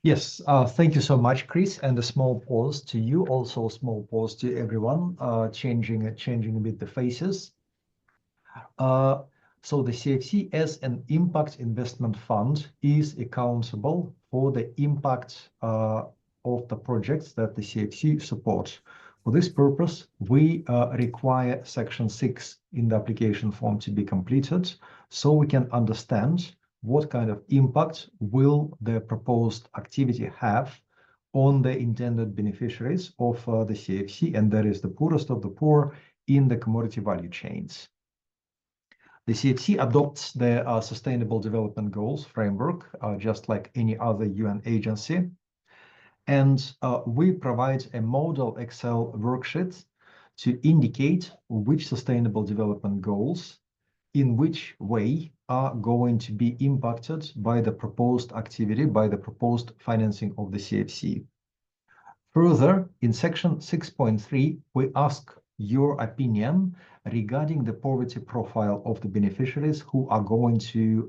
Yes, thank you so much, Chris. And a small pause to you, also a small pause to everyone, changing a bit the faces. Uh, so the CFC as an impact investment fund is accountable for the impact of the projects that the CFC supports. For this purpose, we require Section 6 in the application form to be completed so we can understand what kind of impact will the proposed activity have on the intended beneficiaries of the CFC, and that is the poorest of the poor in the commodity value chains. The CFC adopts the Sustainable Development Goals framework, just like any other UN agency. And we provide a model Excel worksheet to indicate which Sustainable Development Goals in which way are going to be impacted by the proposed activity, by the proposed financing of the CFC. Further, in section 6.3, we ask your opinion regarding the poverty profile of the beneficiaries who are going to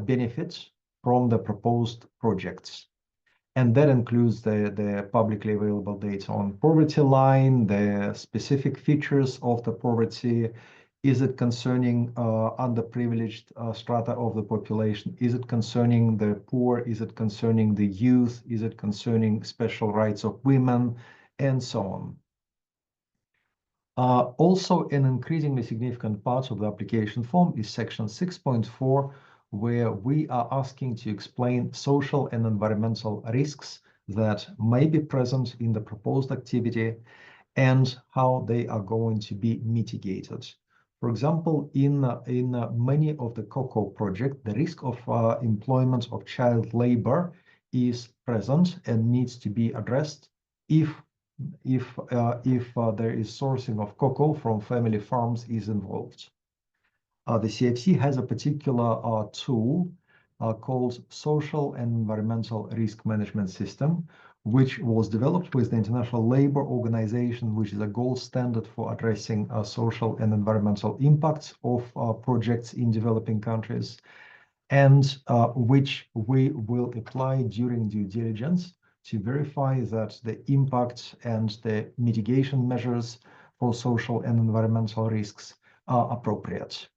benefit from the proposed projects. And that includes the publicly available data on poverty line, the specific features of the poverty. Is it concerning underprivileged strata of the population? Is it concerning the poor? Is it concerning the youth? Is it concerning special rights of women? And so on. Also, an increasingly significant part of the application form is section 6.4, where we are asking to explain social and environmental risks that may be present in the proposed activity and how they are going to be mitigated. For example, in many of the cocoa projects, the risk of employment of child labor is present and needs to be addressed if there is sourcing of cocoa from family farms is involved. The CFC has a particular tool called Social and Environmental Risk Management System, which was developed with the International Labour Organization, which is a gold standard for addressing social and environmental impacts of projects in developing countries, and which we will apply during due diligence to verify that the impact and the mitigation measures for social and environmental risks are appropriate.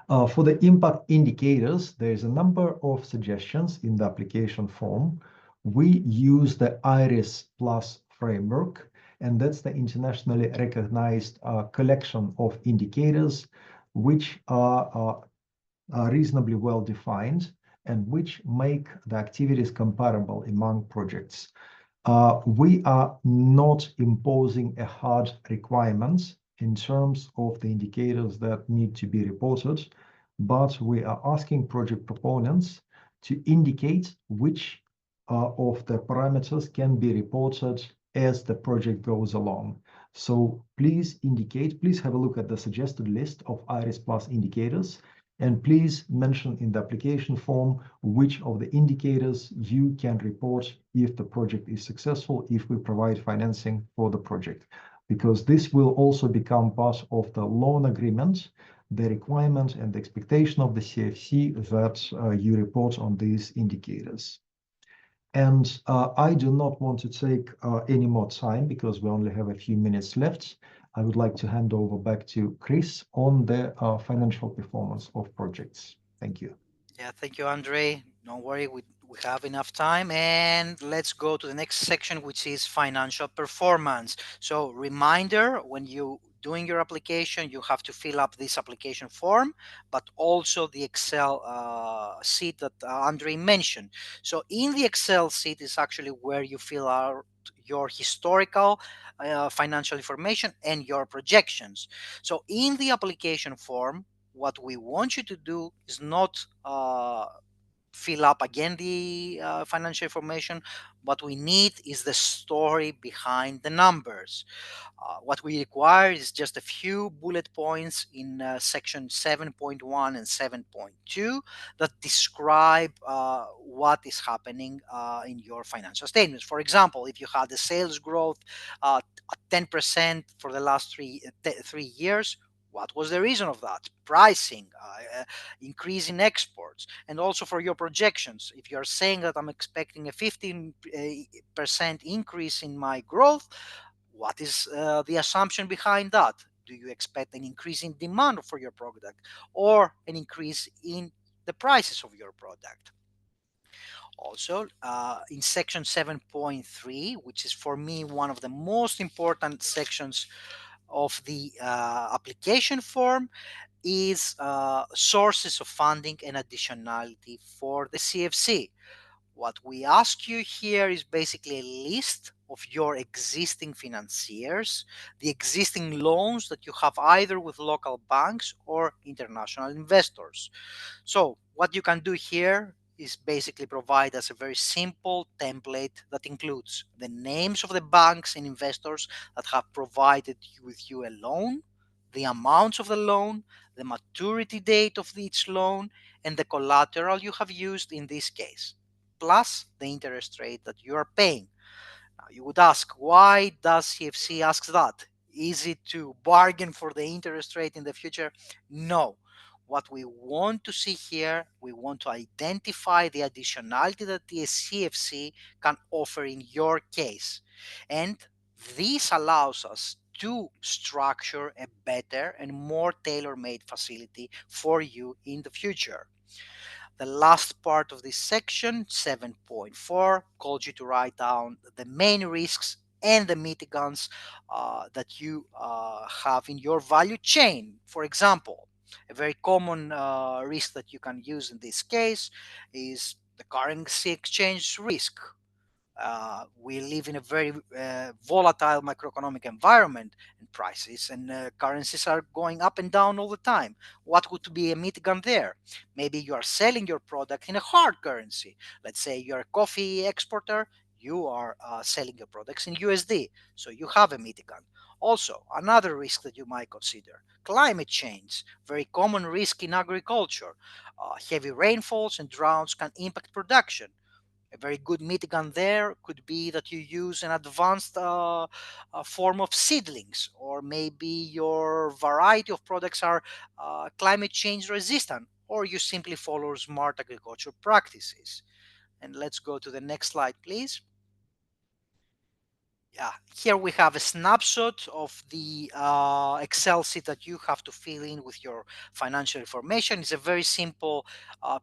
For the impact indicators, there is a number of suggestions in the application form. We use the IRIS Plus framework, and that's the internationally recognized collection of indicators which are reasonably well defined and which make the activities comparable among projects. We are not imposing a hard requirements in terms of the indicators that need to be reported, but we are asking project proponents to indicate which of the parameters can be reported as the project goes along. So please have a look at the suggested list of IRIS Plus indicators, and please mention in the application form which of the indicators you can report if the project is successful, if we provide financing for the project, because this will also become part of the loan agreement, the requirement and the expectation of the CFC that you report on these indicators. And I do not want to take any more time because we only have a few minutes left. I would like to hand over back to Chris on the financial performance of projects. Thank you. Yeah, thank you, Andre. Don't worry, we have enough time. And let's go to the next section, which is financial performance. So, reminder, when you doing your application, you have to fill up this application form, but also the Excel sheet that Andre mentioned. So, in the Excel sheet is actually where you fill out your historical financial information and your projections. So, in the application form, What we want you to do is not fill up again the financial information. What we need is the story behind the numbers. What we require is just a few bullet points in section 7.1 and 7.2 that describe what is happening in your financial statements. For example, if you had the sales growth at 10% for the last 3 years, what was the reason of that? Pricing, increase in exports, and also for your projections. If you're saying that I'm expecting a 15% increase in my growth, what is the assumption behind that? Do you expect an increase in demand for your product or an increase in the prices of your product? Also, in section 7.3, which is for me one of the most important sections of the application form, is sources of funding and additionality for the CFC. What we ask you here is basically a list of your existing financiers, the existing loans that you have either with local banks or international investors. So what you can do here is basically provide us a very simple template that includes the names of the banks and investors that have provided you with you a loan, the amounts of the loan, the maturity date of each loan, and the collateral you have used in this case, plus the interest rate that you are paying. Now, you would ask, why does CFC ask that? Is it to bargain for the interest rate in the future? No. What we want to see here, we want to identify the additionality that the CFC can offer in your case. And this allows us to structure a better and more tailor made facility for you in the future. The last part of this section, 7.4, calls you to write down the main risks and the mitigants that you have in your value chain. For example, a very common risk that you can use in this case is the currency exchange risk. We live in a very volatile macroeconomic environment, and prices and currencies are going up and down all the time. What would be a mitigant there? Maybe you are selling your product in a hard currency. Let's say you're a coffee exporter, you are selling your products in USD, so you have a mitigant. Also, another risk that you might consider, climate change, very common risk in agriculture. Heavy rainfalls and droughts can impact production. A very good mitigant there could be that you use an advanced form of seedlings, or maybe your variety of products are climate change resistant, or you simply follow smart agriculture practices. And let's go to the next slide, please. Yeah, here we have a snapshot of the Excel sheet that you have to fill in with your financial information. It's a very simple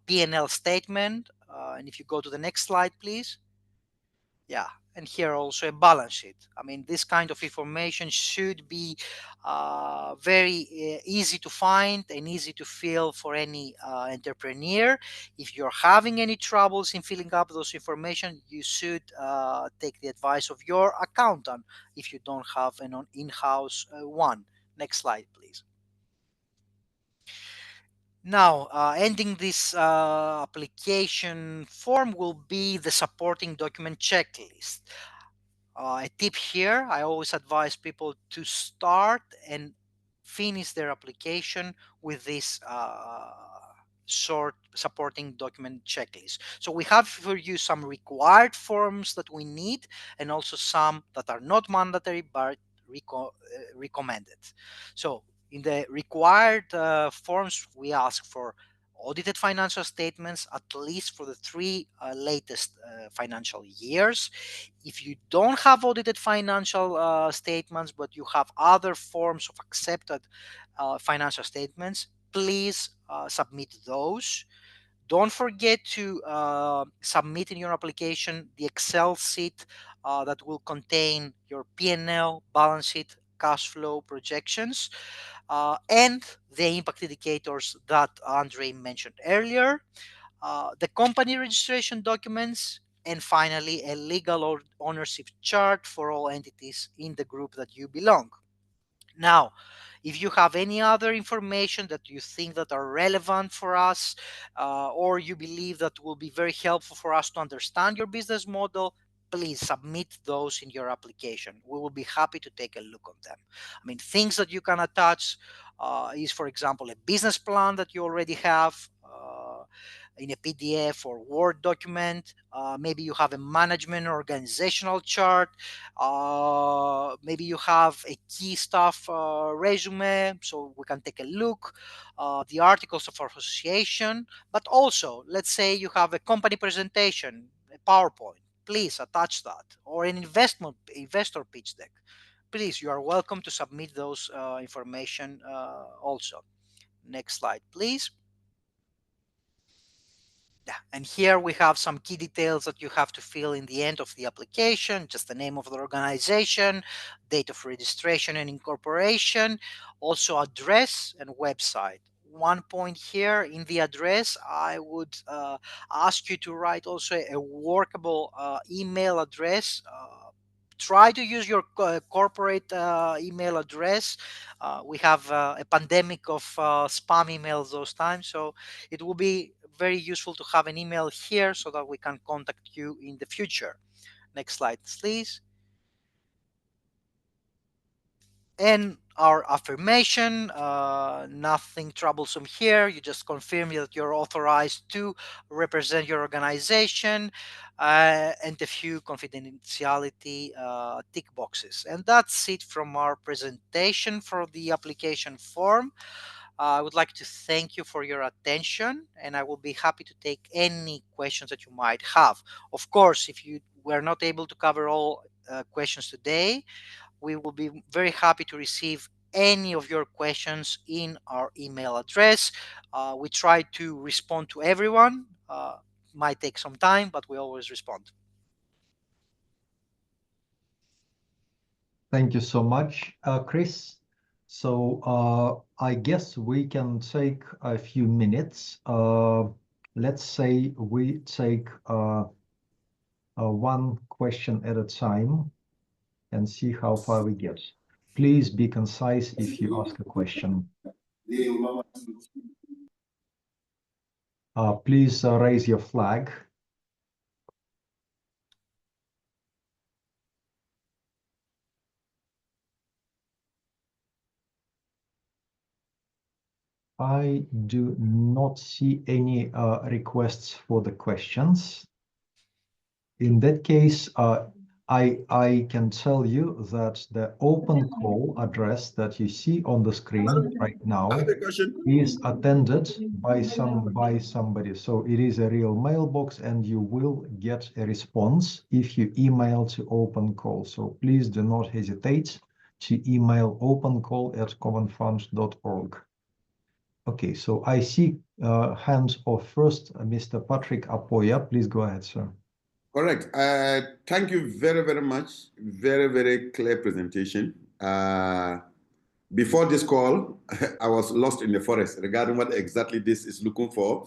P&L statement. And if you go to the next slide, please. Yeah, and here also a balance sheet. I mean, this kind of information should be very easy to find and easy to fill for any entrepreneur. If you're having any troubles in filling up those information, you should take the advice of your accountant if you don't have an in-house one. Next slide, please. Now, ending this application form will be the supporting document checklist. A tip here, I always advise people to start and finish their application with this short supporting document checklist. So we have for you some required forms that we need, and also some that are not mandatory but recommended. So in the required forms, we ask for audited financial statements at least for the three latest financial years. If you don't have audited financial statements, but you have other forms of accepted financial statements, please submit those. Don't forget to submit in your application the Excel sheet that will contain your P&L, balance sheet, cash flow projections, and the impact indicators that Andre mentioned earlier, the company registration documents, and finally, a legal ownership chart for all entities in the group that you belong. Now, If you have any other information that you think that are relevant for us, or you believe that will be very helpful for us to understand your business model, please submit those in your application. We will be happy to take a look at them. I mean, things that you can attach is, for example, a business plan that you already have in a PDF or Word document. Maybe you have a management organizational chart. Maybe you have a key staff resume, so we can take a look. The articles of association, but also, let's say you have a company presentation, a PowerPoint. Please attach that, or an investor pitch deck. Please, you are welcome to submit those information also. Next slide, please. Yeah, and here we have some key details that you have to fill in the end of the application, just the name of the organization, date of registration and incorporation, also address and website. One point here in the address, I would ask you to write also a workable email address. Try to use your corporate email address. We have a pandemic of spam emails those times, so it will be very useful to have an email here so that we can contact you in the future. Next slide, please. And our affirmation, nothing troublesome here. You just confirm that you're authorized to represent your organization, and a few confidentiality tick boxes. And that's it from our presentation for the application form. I would like to thank you for your attention, and I will be happy to take any questions that you might have. Of course, if you were not able to cover all questions today, we will be very happy to receive any of your questions in our email address. We try to respond to everyone. Might take some time, but we always respond. Thank you so much, Chris. So I guess we can take a few minutes. Let's say we take one question at a time and see how far we get. Please be concise if you ask a question. Please raise your flag. I do not see any requests for the questions. In that case, I can tell you that the open call address that you see on the screen right now is attended by somebody. So it is a real mailbox, and you will get a response if you email to open call. So please do not hesitate to email opencall@commonfund.org. Okay, so I see hands off first, Mr. Patrick Apoya. Please go ahead, sir. Correct. Thank you very, very much. Very, very clear presentation. Before this call, I was lost in the forest regarding what exactly this is looking for.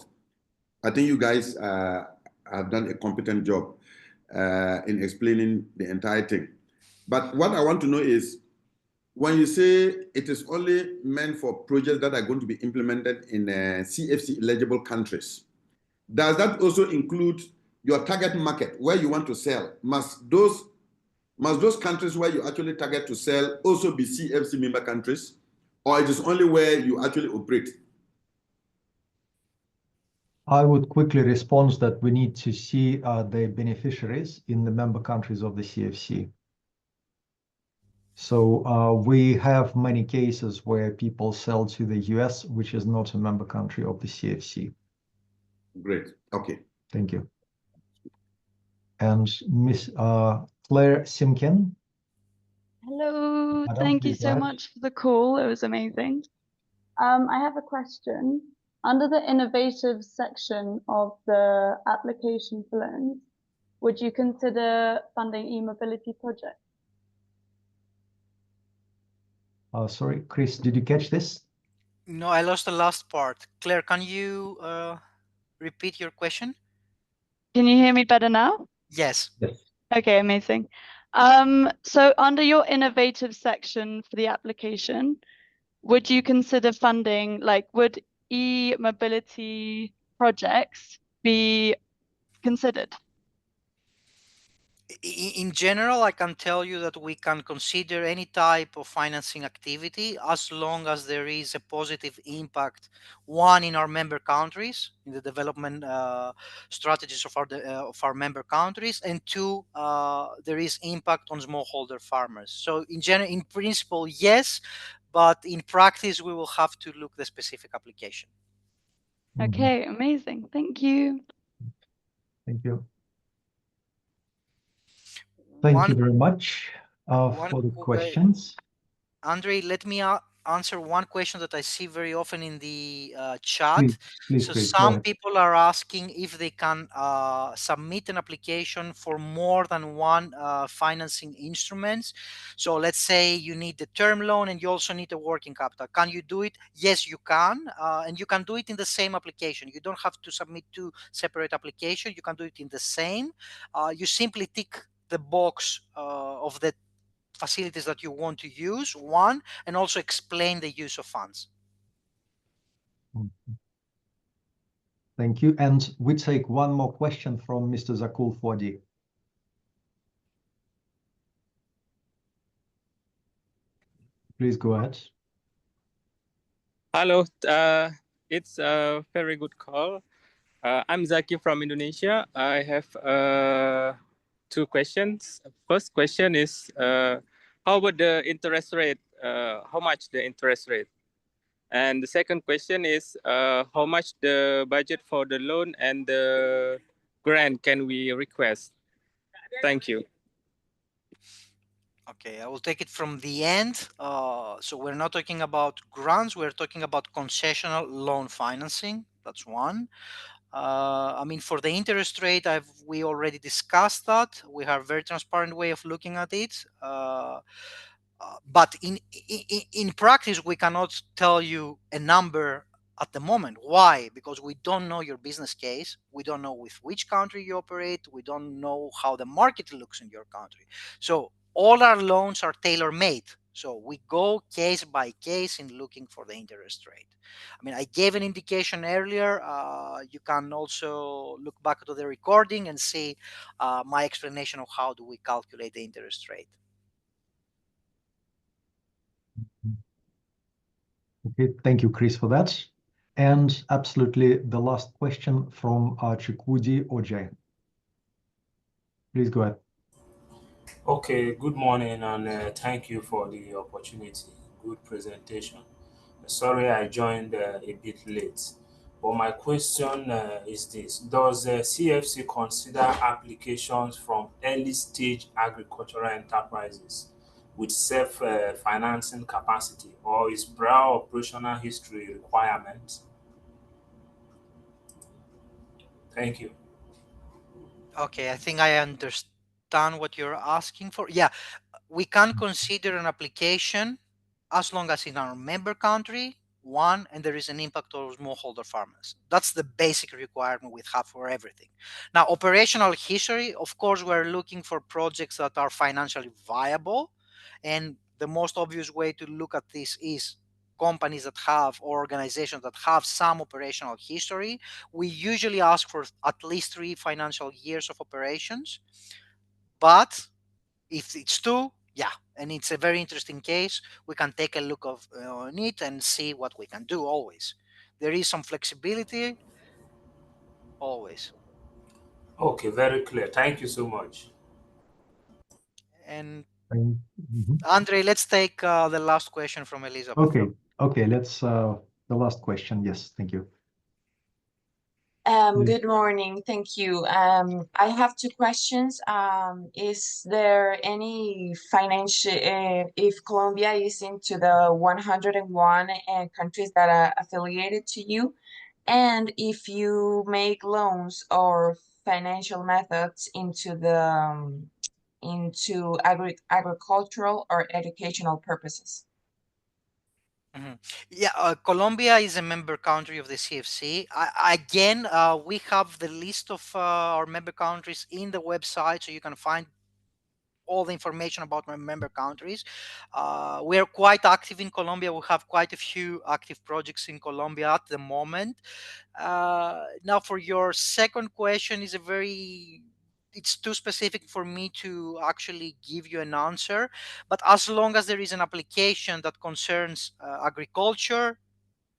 I think you guys have done a competent job in explaining the entire thing. But what I want to know is, when you say it is only meant for projects that are going to be implemented in CFC eligible countries, does that also include your target market where you want to sell? Must those countries where you actually target to sell also be CFC member countries, or it is only where you actually operate? I would quickly respond that we need to see the beneficiaries in the member countries of the CFC. So we have many cases where people sell to the US, which is not a member country of the CFC. Great. Okay. Thank you. And Miss Claire Simkin. Hello, Madam, thank you please go so ahead. much for the call. It was amazing. I have a question. Under the innovative section of the application for loans, would you consider funding e-mobility projects? Sorry, Chris, did you catch this? No, I lost the last part. Claire, can you repeat your question? Can you hear me better now? Yes. Yes. Okay, amazing. So under your innovative section for the application, would you consider funding, like, would e-mobility projects be considered? In general, I can tell you that we can consider any type of financing activity as long as there is a positive impact, one, in our member countries, in the development strategies of our member countries, and two, there is impact on smallholder farmers. So in principle, yes, but in practice, we will have to look the specific application. Okay, amazing. Thank you. Thank you. Thank you very much for the questions. Andre, let me answer one question that I see very often in the chat. Please, So Chris, go some ahead. people are asking if they can submit an application for more than one financing instruments. So let's say you need the term loan and you also need a working capital. Can you do it? Yes, you can. And you can do it in the same application. You don't have to submit two separate applications. You can do it in the same. You simply tick the box of the facilities that you want to use, one, and also explain the use of funds. Thank you. And we take one more question from Mr. Zakul Fodi. Please go ahead. Hello, it's a very good call. I'm Zaki from Indonesia. I have two questions. First question is, how about the interest rate? How much the interest rate? And the second question is, how much the budget for the loan and the grant can we request? Thank you. Okay, I will take it from the end. So we're not talking about grants, we're talking about concessional loan financing. That's one. I mean, for the interest rate, we already discussed that. We have a very transparent way of looking at it. But in practice, we cannot tell you a number at the moment. Why? Because we don't know your business case. We don't know with which country you operate. We don't know how the market looks in your country. So all our loans are tailor-made. So we go case by case in looking for the interest rate. I mean, I gave an indication earlier. You can also look back to the recording and see my explanation of how do we calculate the interest rate. Okay, thank you, Chris, for that. And absolutely the last question from Chikudi Ojay. Please go ahead. Okay, good morning and thank you for the opportunity. Good presentation. Sorry I joined a bit late, but my question is this. Does CFC consider applications from early stage agricultural enterprises with self-financing capacity, or is broad operational history requirement? Thank you. Okay, I think I understand what you're asking for. Yeah, we can consider an application as long as in our member country, one, and there is an impact on smallholder farmers. That's the basic requirement we have for everything. Now, operational history, of course, we're looking for projects that are financially viable. And the most obvious way to look at this is companies that have, or organizations that have some operational history. We usually ask for at least 3 financial years of operations. But if it's two, yeah, and it's a very interesting case, we can take a look on it and see what we can do always. There is some flexibility always. Okay, very clear. Thank you so much. And Mhm. Andre, let's take the last question from Elizabeth. Okay, let's the last question. Yes, thank you. Good morning. Thank you. I have two questions. Is there any financial, if Colombia is into the 101 countries that are affiliated to you, and if you make loans or financial methods into the into agricultural or educational purposes? Yeah, Colombia is a member country of the CFC. Again, we have the list of our member countries in the website, so you can find all the information about my member countries. We are quite active in Colombia. We have quite a few active projects in Colombia at the moment. Now, for your second question, it's too specific for me to actually give you an answer. But as long as there is an application that concerns agriculture,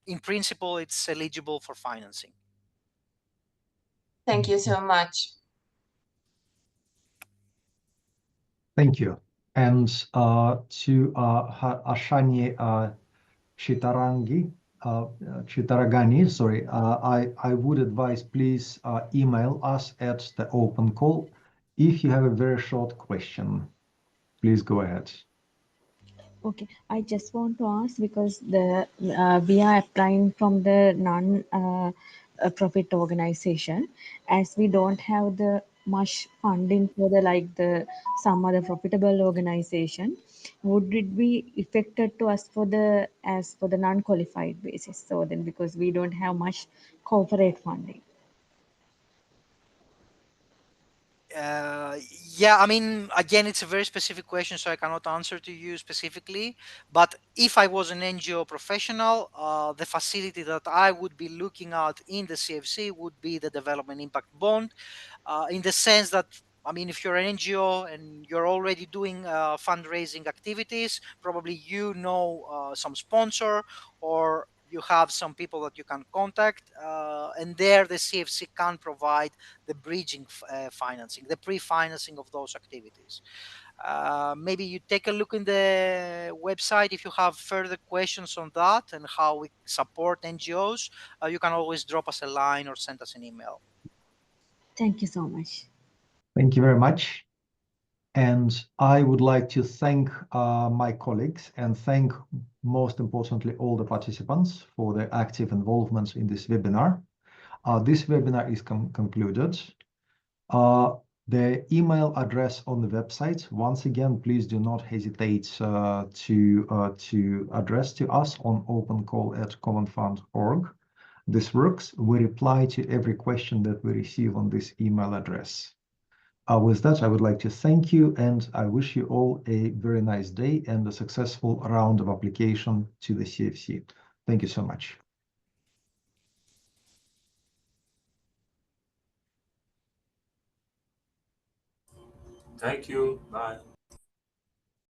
in principle, it's eligible for financing. Thank you so much. Thank you. And to Ashani Chitaragani, sorry, I would advise please email us at the open call if you have a very short question. Please go ahead. Okay, I just want to ask because we are applying from the non-profit organization, as we don't have the much funding for the some other profitable organization. Would it be affected to us for the non-qualified basis? So then, because we don't have much corporate funding. Yeah, I mean, again, it's a very specific question, so I cannot answer to you specifically. But if I was an NGO professional, the facility that I would be looking at in the CFC would be the Development Impact Bond, in the sense that, I mean, if you're an NGO and you're already doing fundraising activities, probably you know some sponsor, or you have some people that you can contact, and there the CFC can provide the bridging financing, the pre-financing of those activities. Maybe you take a look in the website if you have further questions on that and how we support NGOs. You can always drop us a line or send us an email. Thank you so much. Thank you very much. And I would like to thank my colleagues and thank, most importantly, all the participants for their active involvement in this webinar. This webinar is concluded. The email address on the website, once again, please do not hesitate to address to us on opencall@commonfund.org. This works. We reply to every question that we receive on this email address. With that, I would like to thank you, and I wish you all a very nice day and a successful round of application to the CFC. Thank you so much. Thank you. Bye.